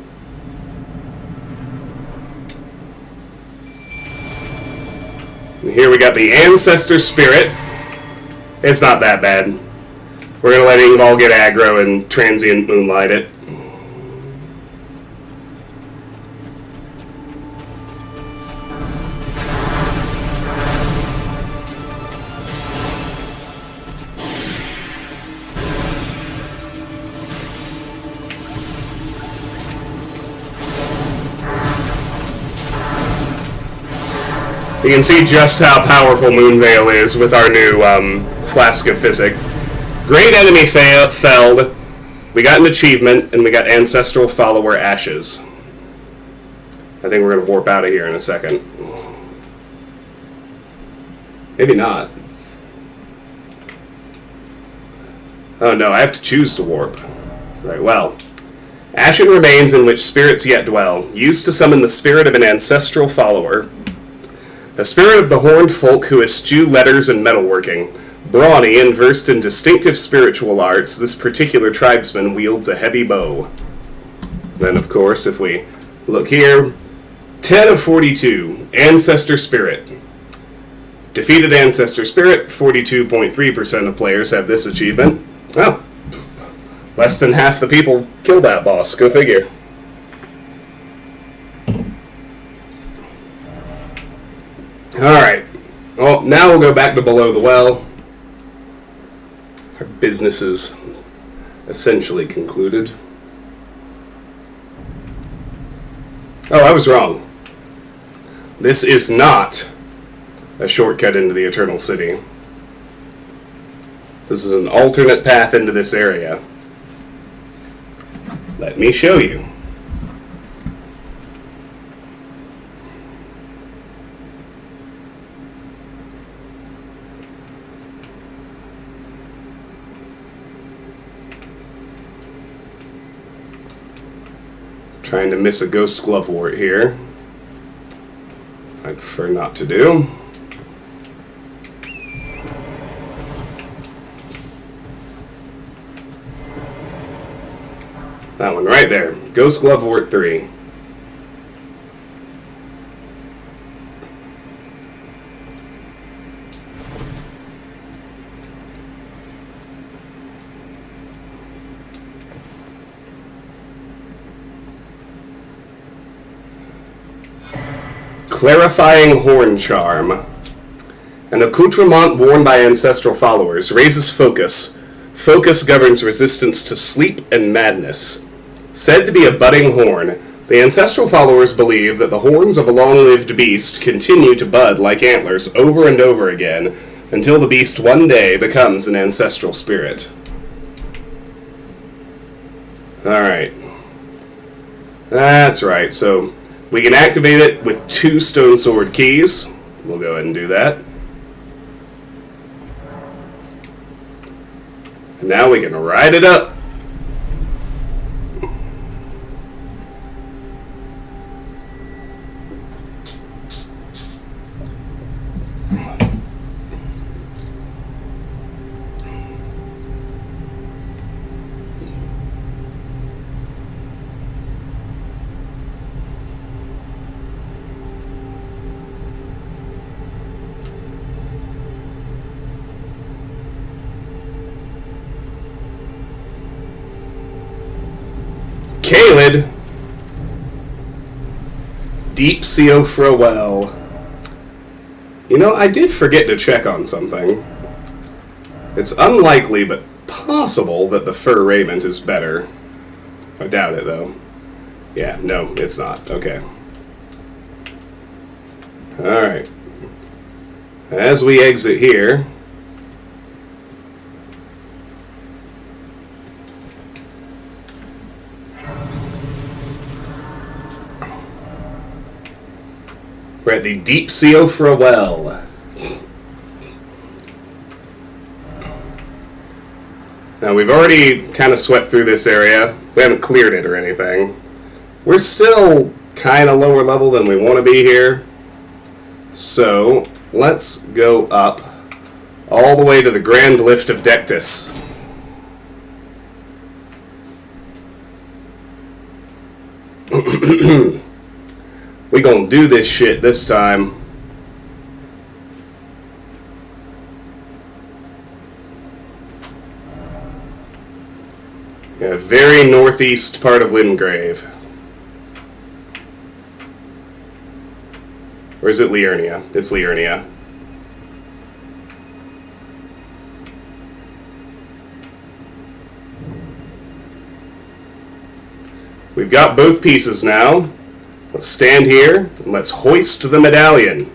and here we got the Ancestor Spirit. It's not that bad. We're going to let Ingval get aggro and transient moonlight it. You can see just how powerful Moonveil is with our new Flask of Physic. Great enemy felled. We got an achievement, and we got Ancestral Follower Ashes. I think we're going to warp out of here in a second. Maybe not. Oh no, I have to choose to warp. Right, well. Ashen remains in which spirits yet dwell, used to summon the spirit of an ancestral follower. A spirit of the horned folk who eschew letters and metalworking. Brawny and versed in distinctive spiritual arts, this particular tribesman wields a heavy bow. Then, of course, if we look here, 10 of 42, Ancestor Spirit. Defeated Ancestor Spirit, 42.3% of players have this achievement. Oh, Less than half the people killed that boss. Go figure. Alright. Well, now we'll go back to below the well. Our business is essentially concluded. Oh, I was wrong. This is not a shortcut into the Eternal City. This is an alternate path into this area. Let me show you. Trying to miss a ghost glovewort here. I prefer not to do. That one right there. Ghost Glovewort 3. Clarifying Horn Charm. An accoutrement worn by ancestral followers raises focus. Focus governs resistance to sleep and madness. Said to be a budding horn, the ancestral followers believe that the horns of a long-lived beast continue to bud like antlers over and over again until the beast one day becomes an ancestral spirit. Alright. That's right, so we can activate it with 2 Stone Sword keys. We'll go ahead and do that. And now we can ride it up. Caelid. Deep Siofra Well. You know, I did forget to check on something. It's unlikely, but possible that the Fur Raiment is better. I doubt it, though. Yeah, no, it's not. Okay. Alright. As we exit here... we're at the Deep Siofra Well. Now, we've already kind of swept through this area. We haven't cleared it or anything. We're still kind of lower level than we want to be here. So, let's go up all the way to the Grand Lift of Dectus. We gonna do this shit this time. Yeah, very northeast part of Limgrave. Or is it Liurnia? It's Liurnia. We've got both pieces now. Let's stand here and let's hoist the medallion.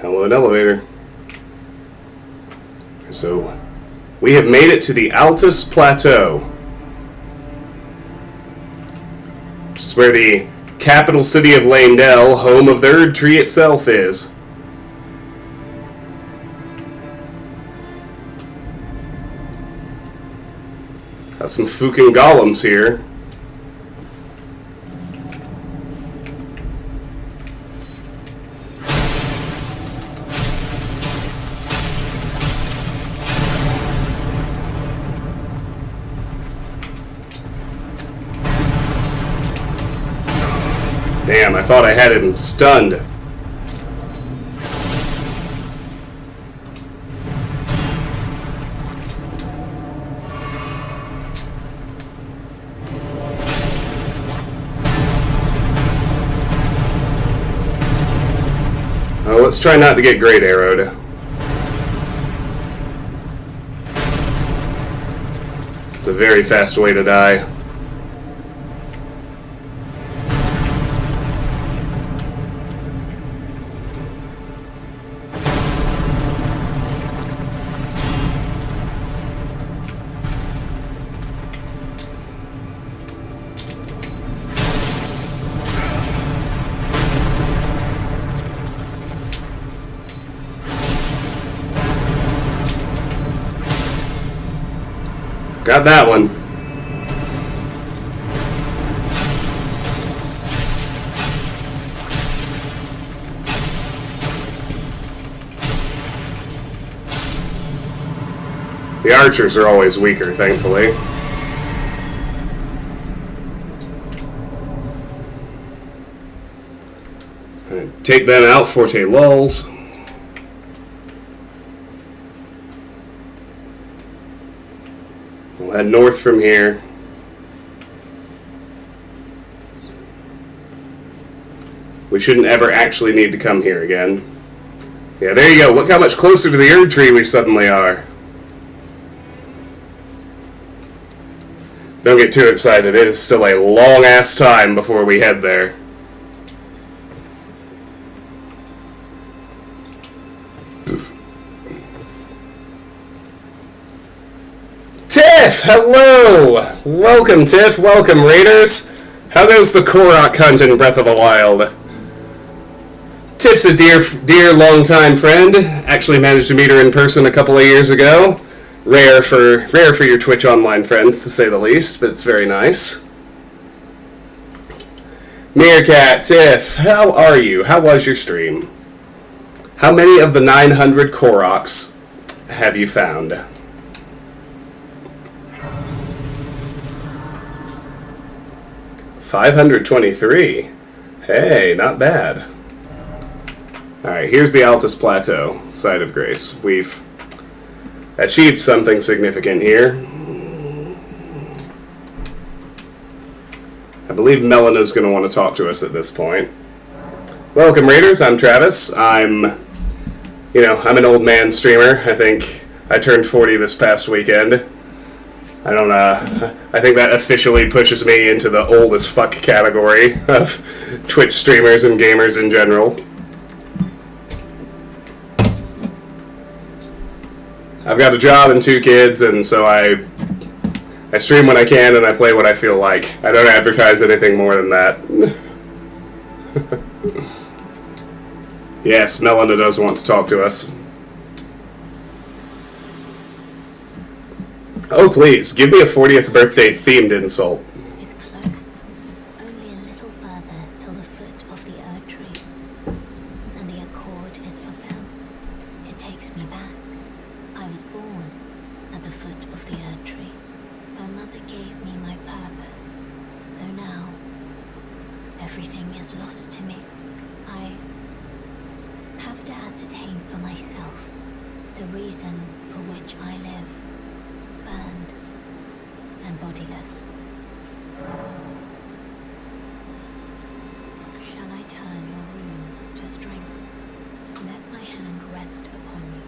Hello, an elevator. So, we have made it to the Altus Plateau. Which is where the capital city of Landell, home of the Erd Tree itself, is. Got some fucking golems here. Damn, I thought I had him stunned. Oh, let's try not to get great arrowed. It's a very fast way to die. Got that one. The archers are always weaker, thankfully. Take them out, Forte lulls. We'll head north from here. We shouldn't ever actually need to come here again. Yeah, there you go. Look how much closer to the Erd Tree we suddenly are. Don't get too excited. It is still a long-ass time before we head there. Tiff! Hello! Welcome, Tiff. Welcome, Raiders. How goes the Korok hunt in Breath of the Wild? Tiff's a dear longtime friend. Actually managed to meet her in person a couple of years ago. Rare for your Twitch online friends, to say the least, but it's very nice. Meerkat, Tiff, how are you? How was your stream? How many of the 900 Koroks have you found? $523. Hey, not bad. Alright, here's the Altus Plateau, Site of Grace. We've achieved something significant here. I believe Melena's going to want to talk to us at this point. Welcome, Raiders. I'm Travis. I'm an old man streamer. I think I turned 40 this past weekend. I think that officially pushes me into the old as fuck category of Twitch streamers and gamers in general. I've got a job and 2 kids, and so I stream when I can and I play what I feel like. I don't advertise anything more than that. Yes, Melina does want to talk to us. Oh, please, give me a 40th birthday themed insult. Is close. Only a little further till the foot of the Erd Tree. And the accord is fulfilled. It takes me back. I was born at the foot of the Erd Tree. My mother gave me my purpose. Though now, everything is lost to me. I have to ascertain for myself the reason for which I live. Burned and bodiless. Shall I turn your runes to strength? Let my hand rest upon you.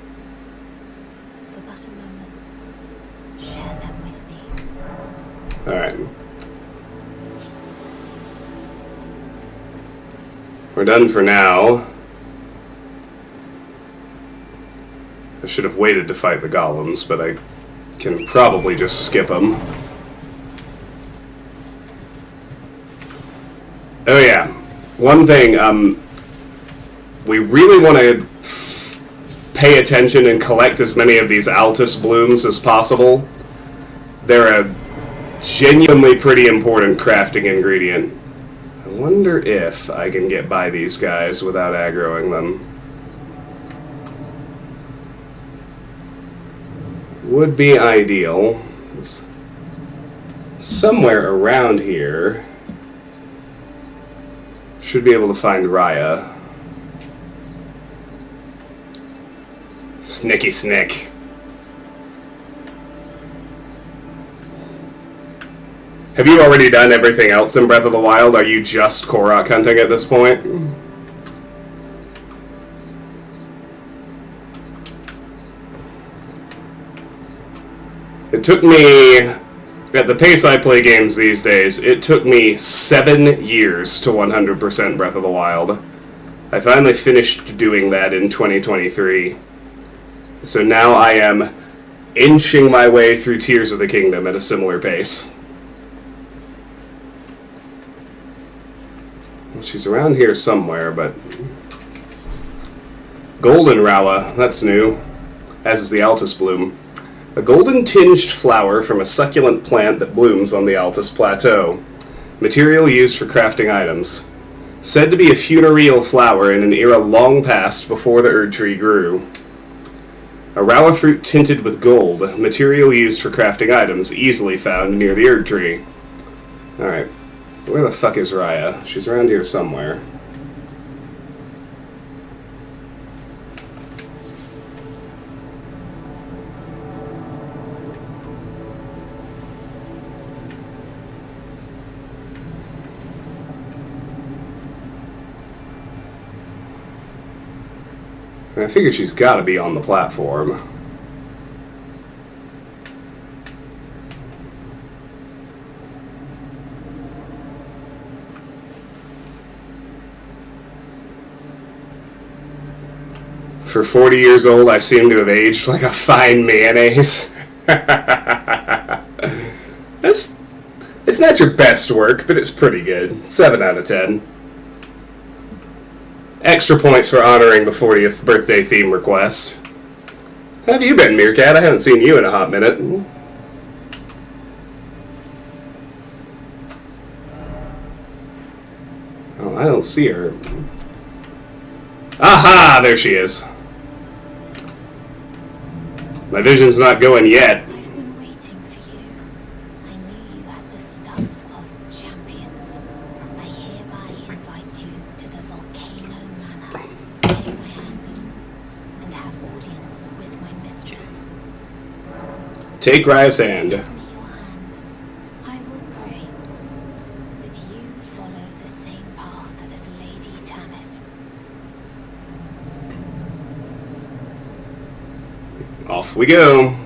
For but a moment, share them with me. Alright. We're done for now. should have waited to fight the golems, but I can probably just skip them. Oh yeah, one thing, we really want to pay attention and collect as many of these Altus blooms as possible. They're a genuinely pretty important crafting ingredient. I wonder if I can get by these guys without aggroing them. Would be ideal. Somewhere around here should be able to find Raya. Snicky snick. Have you already done everything else in Breath of the Wild? Are you just Korok hunting at this point? It took me, at the pace I play games these days, it took me 7 years to 100% Breath of the Wild. I finally finished doing that in 2023. So now I am inching my way through Tears of the Kingdom at a similar pace. Well, she's around here somewhere, but... Golden Rawa, that's new. As is the Altus Bloom. A golden-tinged flower from a succulent plant that blooms on the Altus Plateau. Material used for crafting items. Said to be a funereal flower in an era long past before the Erd Tree grew. A Rawa fruit tinted with gold, material used for crafting items, easily found near the Erd Tree. Alright, where the fuck is Raya? She's around here somewhere. I figure she's got to be on the platform. For 40 years old, I seem to have aged like a fine mayonnaise. It's not your best work, but it's pretty good. 7 out of 10. Extra points for honoring the 40th birthday theme request. How have you been, Meerkat? I haven't seen you in a hot minute. Oh, I don't see her. Aha! There she is. My vision's not going yet. I've been waiting for you. I knew you had the stuff of champions. I hereby invite you to the Volcano Manor. Take my hand and have audience with my mistress. Take Raya's hand. Give me your hand. I will pray that you follow the same path as Lady Tanith. Off we go.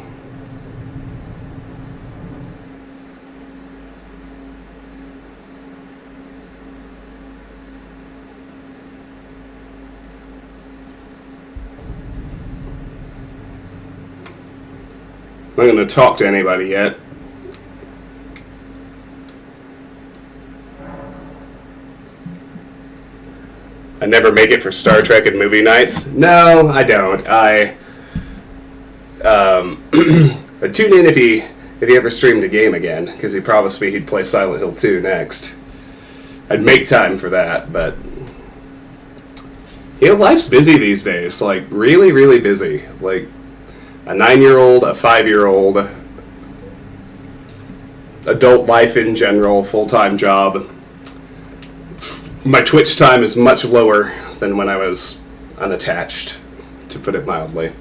I'm not going to talk to anybody yet. I never make it for Star Trek and movie nights. No, I don't. I'd tune in if he ever streamed a game again, because he promised me he'd play Silent Hill 2 next. I'd make time for that, but life's busy these days. Like, really, really busy. Like, a 9-year-old, a 5-year-old, adult life in general, full-time job. My Twitch time is much lower than when I was unattached, to put it mildly.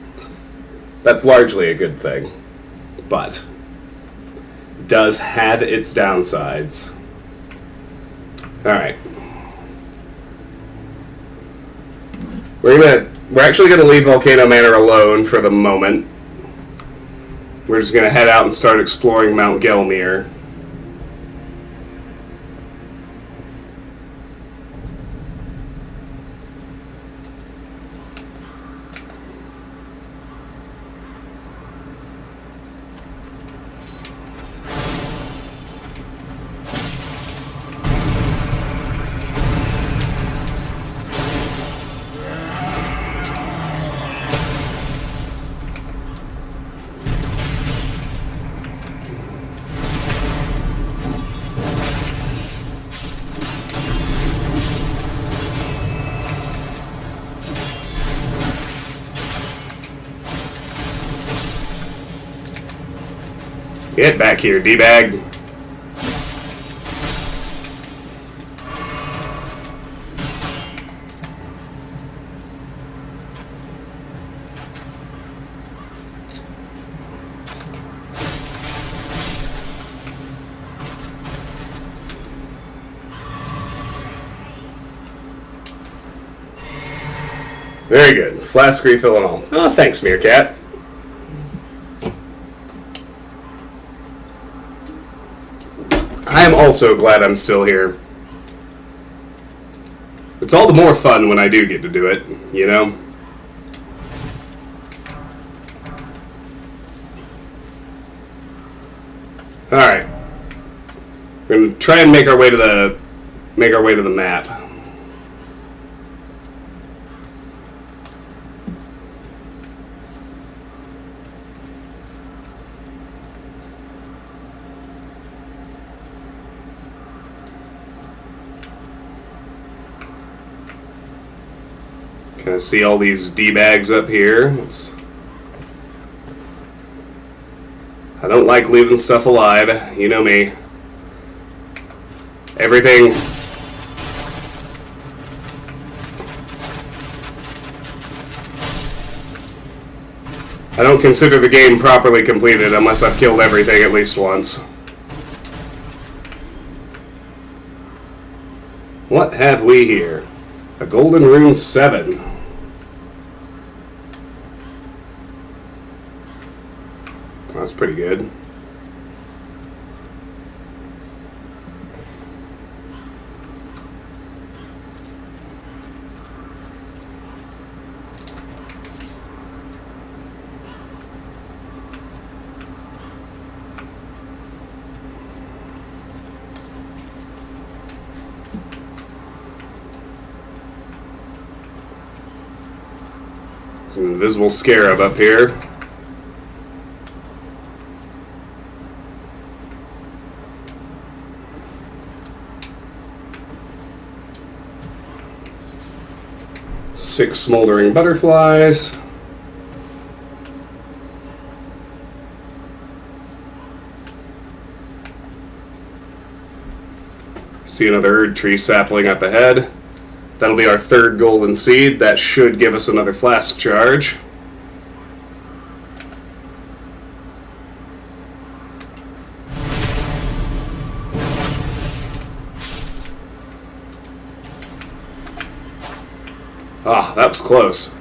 That's largely a good thing, but it does have its downsides. Alright. We're actually gonna leave Volcano Manor alone for the moment. We're just gonna head out and start exploring Mount Gelmir. Get back here, D-bag. Very good. Flask refill and all. Oh, thanks, Meerkat. I am also glad I'm still here. It's all the more fun when I do get to do it, you know? Alright. We're gonna try and make our way to the map. Kind of see all these D-bags up here. I don't like leaving stuff alive. You know me. Everything... I don't consider the game properly completed unless I've killed everything at least once. What have we here? A Golden Rune 7. That's pretty good. There's an invisible scarab up here. Six smoldering butterflies. See another Erd tree sapling up ahead. That'll be our third golden seed. That should give us another flask charge. Ah, that was close.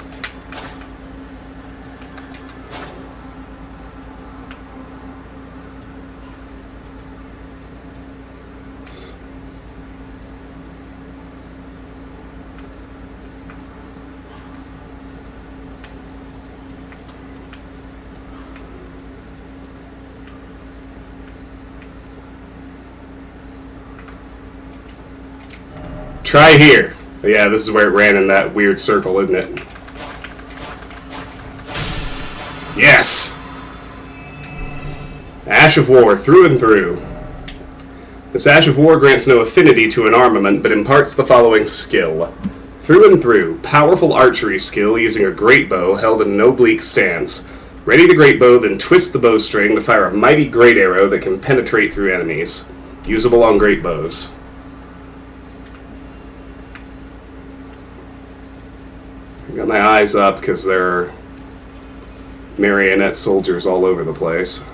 Try here. Yeah, this is where it ran in that weird circle, isn't it? Yes! Ash of War, through and through. This Ash of War grants no affinity to an armament, but imparts the following skill. Through and through, powerful archery skill using a great bow held in an oblique stance. Ready to great bow, then twist the bowstring to fire a mighty great arrow that can penetrate through enemies. Usable on great bows. Got my eyes up because there are marionette soldiers all over the place.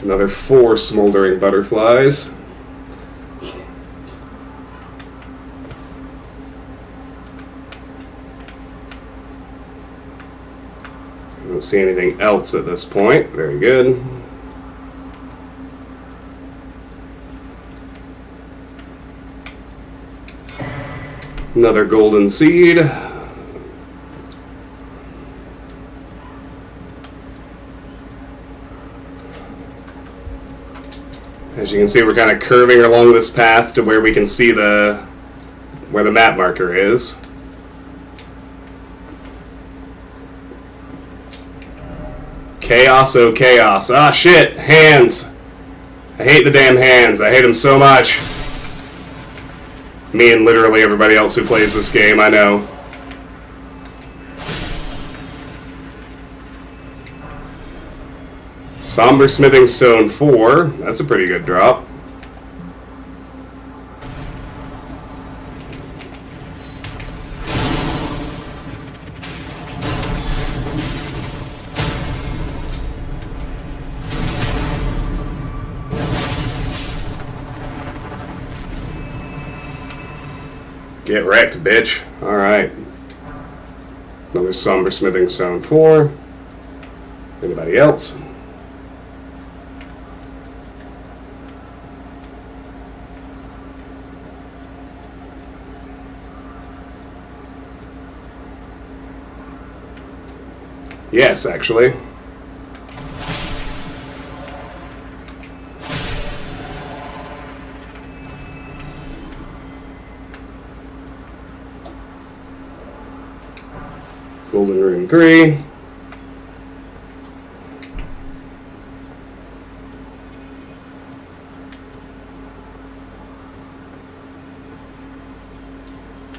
Another 4 smoldering butterflies. I don't see anything else at this point. Very good. Another golden seed. As you can see, we're kind of curving along this path to where we can see where the map marker is. Chaos, oh chaos. Ah, shit. Hands. I hate the damn hands. I hate them so much. Me and literally everybody else who plays this game, I know. Somber Smithing Stone 4. That's a pretty good drop. Get wrecked, bitch. Alright. Another Somber Smithing Stone 4. Anybody else? Yes, actually. Golden Rune 3.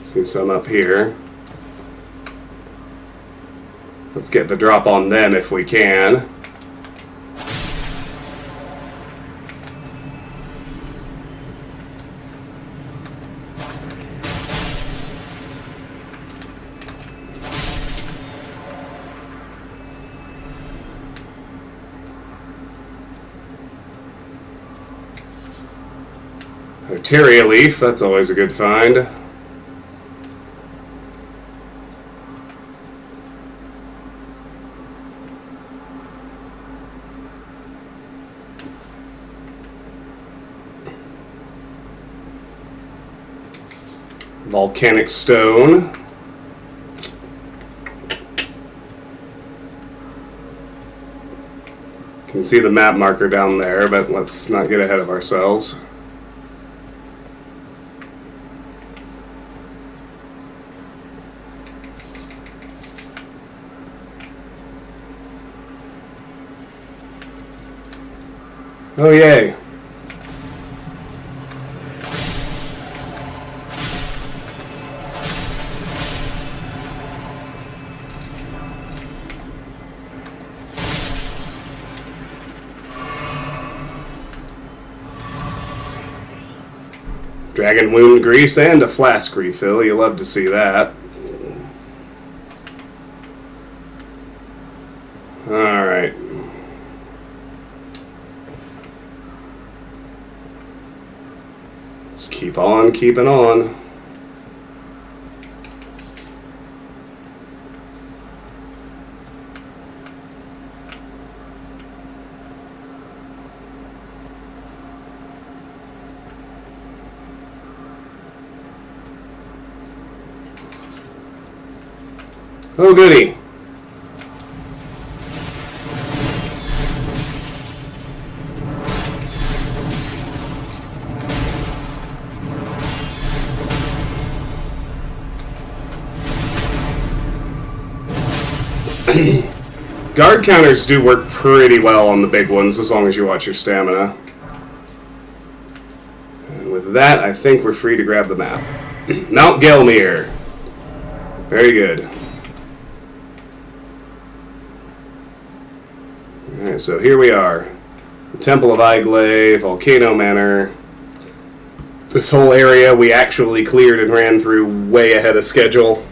See some up here. Let's get the drop on them if we can. Arteria Leaf, that's always a good find. Volcanic Stone. Can see the map marker down there, but let's not get ahead of ourselves. Oh, yay. Dragon Wound Grease and a Flask refill. You love to see that. Alright. Let's keep on keeping on. Oh, goody. Guard counters do work pretty well on the big ones as long as you watch your stamina. And with that, I think we're free to grab the map. Mount Gelmir. Very good. Alright, so here we are. The Temple of Iglay, Volcano Manor. This whole area we actually cleared and ran through way ahead of schedule.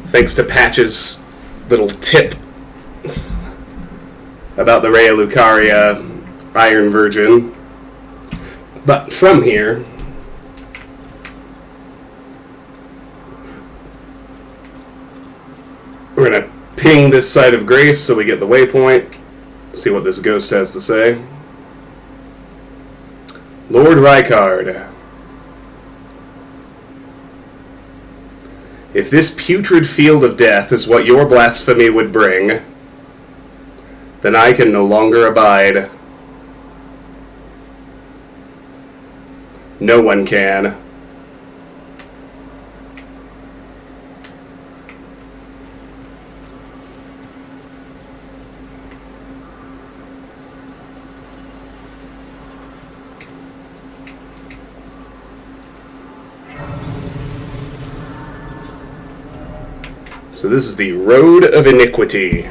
Thanks to Patch's little tip about the Rhea Lucaria Iron Virgin. But from here, we're going to ping this site of grace so we get the waypoint. See what this ghost has to say. Lord Rykard. If this putrid field of death is what your blasphemy would bring, then I can no longer abide. No one can. So this is the Road of Iniquity.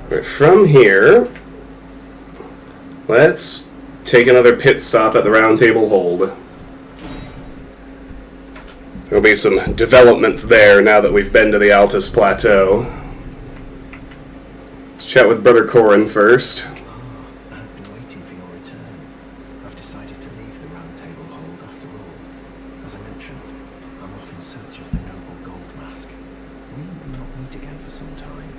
Right, from here, let's take another pit stop at the Round Table Hold. There'll be some developments there now that we've been to the Altus Plateau. Let's chat with Brother Corin first. I've been waiting for your return. I've decided to leave the Round Table Hold after all. As I mentioned, I'm off in search of the noble gold mask. We will not meet again for some time.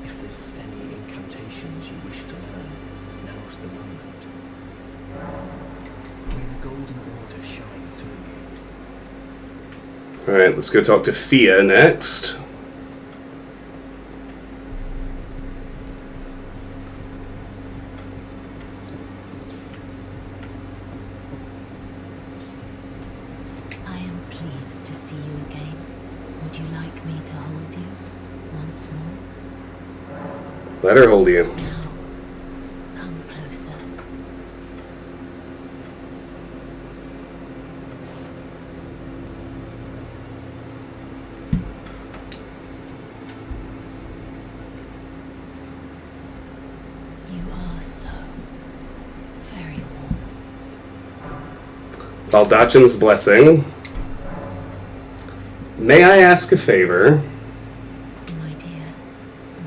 If there's any incantations you wish to learn, now's the moment. May the Golden Order shine through you. Alright, let's go talk to Fia next. I am pleased to see you again. Would you like me to hold you once more? Let her hold you. Now, come closer. You are so very warm. Baldachin's Blessing. May I ask a favor? My dear,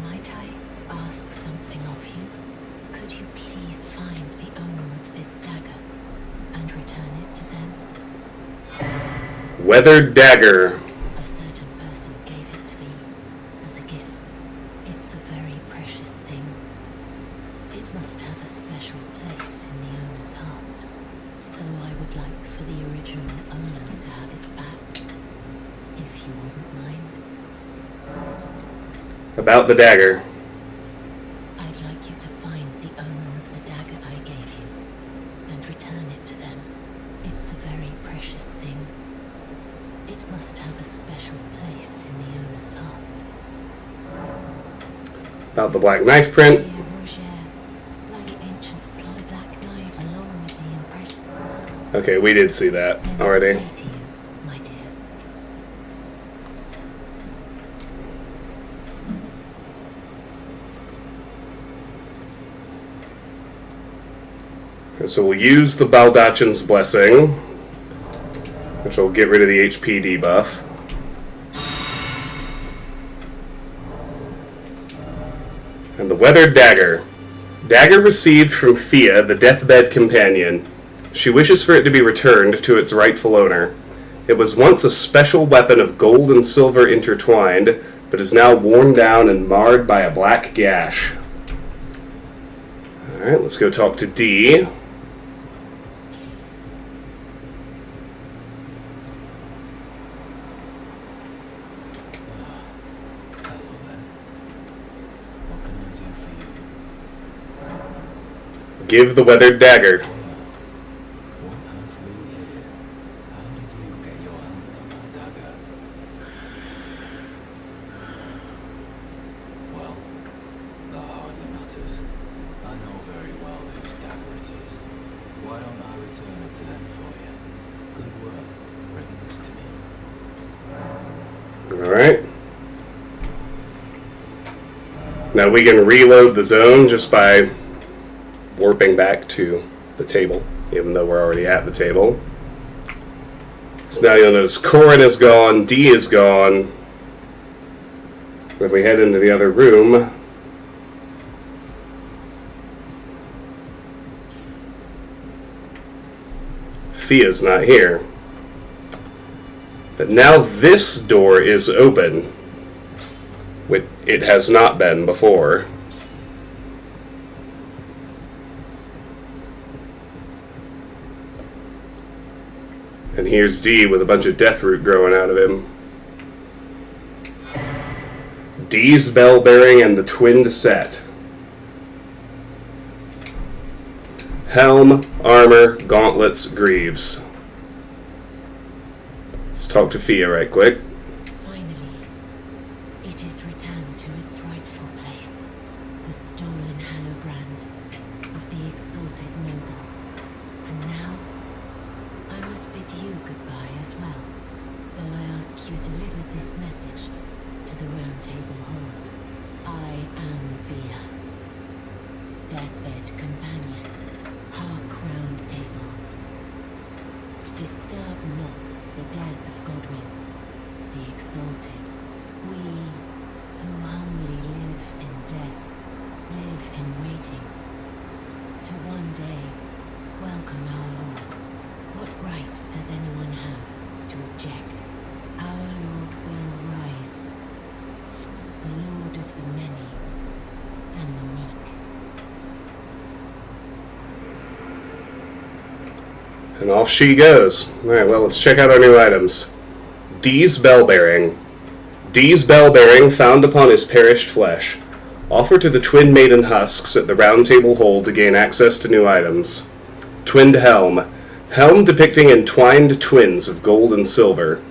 might I ask something of you? Could you please find the owner of this dagger and return it to them? Weathered Dagger. A certain person gave it to me as a gift. It's a very precious thing. It must have a special place in the owner's heart. So I would like for the original owner to have it back, if you wouldn't mind. About the dagger. I'd like you to find the owner of the dagger I gave you and return it to them. It's a very precious thing. It must have a special place in the owner's heart. About the black knife print. Dear Roger, like ancient black knives along with the impression. Okay, we did see that already. To you, my dear. So we'll use the Baldachin's Blessing, which will get rid of the HP debuff. And the Weathered Dagger. Dagger received from Fia, the Deathbed Companion. She wishes for it to be returned to its rightful owner. It was once a special weapon of gold and silver intertwined, but is now worn down and marred by a black gash. Alright, let's go talk to D. Hello there. What can I do for you? Give the Weathered Dagger. What have we here? How did you get your hand on that dagger? Well, that hardly matters. I know very well whose dagger it is. Why don't I return it to them for you? Good work, bringing this to me. Alright. Now we can reload the zone just by warping back to the table, even though we're already at the table. So now you'll notice Corin is gone, D is gone. If we head into the other room, Fia's not here. But now this door is open. It has not been before. And here's D with a bunch of death root growing out of him. D's bell bearing and the twinned set. Helm, armor, gauntlets, greaves. Let's talk to Fia right quick. Finally, it is returned to its rightful place. The stolen hallowbrand of the exalted noble. And now, I must bid you goodbye. exalted. We who humbly live in death, live in waiting. To one day, welcome our Lord. What right does anyone have to object? Our Lord will rise. The Lord of the many and the meek. And off she goes. Alright, well, let's check out our new items. Dee's Bell-bearing. Dee's Bell-bearing found upon his perished flesh. Offer to the Twin Maiden husks at the Round Table Hold to gain access to new items. Twinned Helm. Helm depicting entwined twins of gold and silver.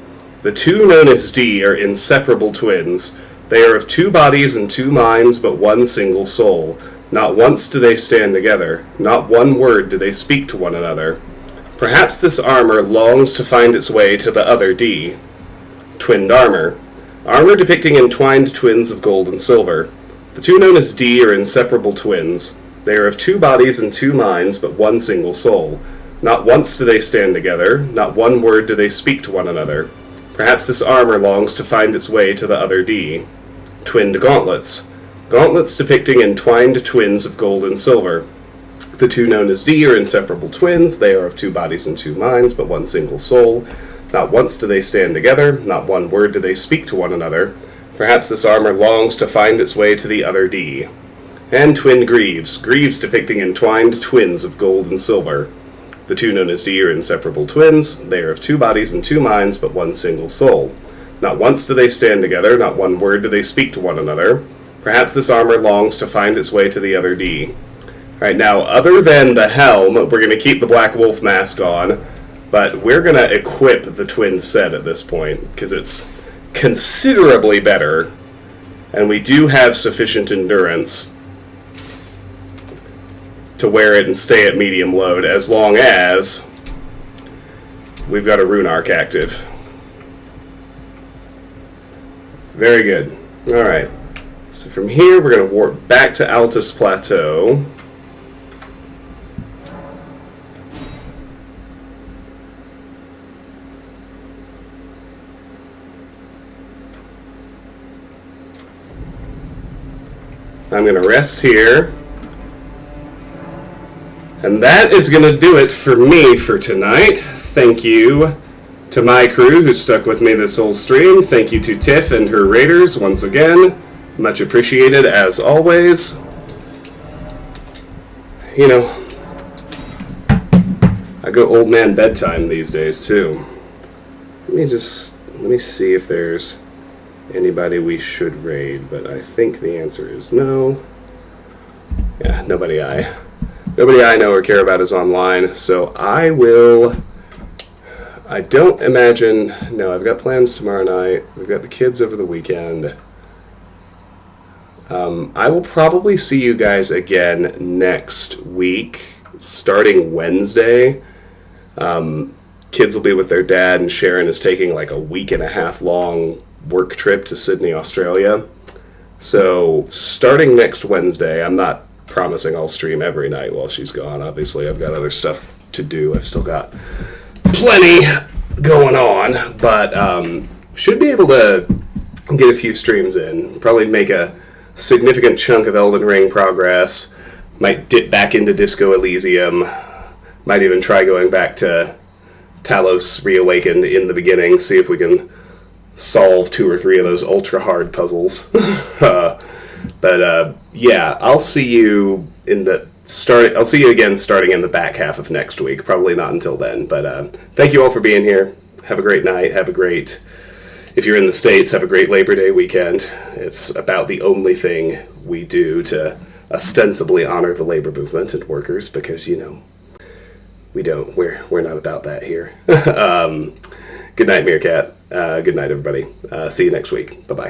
The two known as Dee are inseparable twins. They are of two bodies and two minds, but one single soul. Not once do they stand together. Not one word do they speak to one another. Perhaps this armor longs to find its way to the other Dee. Twinned Armor. Armor depicting entwined twins of gold and silver. The two known as Dee are inseparable twins. They are of two bodies and two minds, but one single soul. Not once do they stand together. Not one word do they speak to one another. Perhaps this armor longs to find its way to the other Dee. Twinned Gauntlets. Gauntlets depicting entwined twins of gold and silver. The two known as Dee are inseparable twins. They are of two bodies and two minds, but one single soul. Not once do they stand together. Not one word do they speak to one another. Perhaps this armor longs to find its way to the other Dee. And Twinned Greaves. Greaves depicting entwined twins of gold and silver. The two known as Dee are inseparable twins. They are of two bodies and two minds, but one single soul. Not once do they stand together. Not one word do they speak to one another. Perhaps this armor longs to find its way to the other Dee. Alright, now, other than the helm, we're going to keep the Black Wolf mask on, but we're going to equip the twin set at this point, because it's considerably better, and we do have sufficient endurance to wear it and stay at medium load, as long as we've got a rune arc active. Very good. Alright, so from here we're going to warp back to Altus Plateau. I'm going to rest here. And that is going to do it for me for tonight. Thank you to my crew who stuck with me this whole stream. Thank you to Tiff and her raiders once again. Much appreciated as always. You know, I go old man bedtime these days too. Let me see if there's anybody we should raid, but I think the answer is no. Yeah, nobody I know or care about is online, so I don't imagine, no, I've got plans tomorrow night, we've got the kids over the weekend. I will probably see you guys again next week, starting Wednesday. Kids will be with their dad, and Sharon is taking like a week and a half long work trip to Sydney, Australia. So starting next Wednesday, I'm not promising I'll stream every night while she's gone. Obviously, I've got other stuff to do. I've still got plenty going on, but should be able to get a few streams in. Probably make a significant chunk of Elden Ring progress. Might dip back into Disco Elysium. Might even try going back to Talos Reawakened in the beginning, see if we can solve 2 or 3 of those ultra hard puzzles. But yeah, I'll see you I'll see you again starting in the back half of next week. Probably not until then. But thank you all for being here. Have a great night. If you're in the States, have a great Labor Day weekend. It's about the only thing we do to ostensibly honor the labor movement and workers, because, you know, we're not about that here. Good night, Meerkat. Good night, everybody. See you next week. Bye-bye.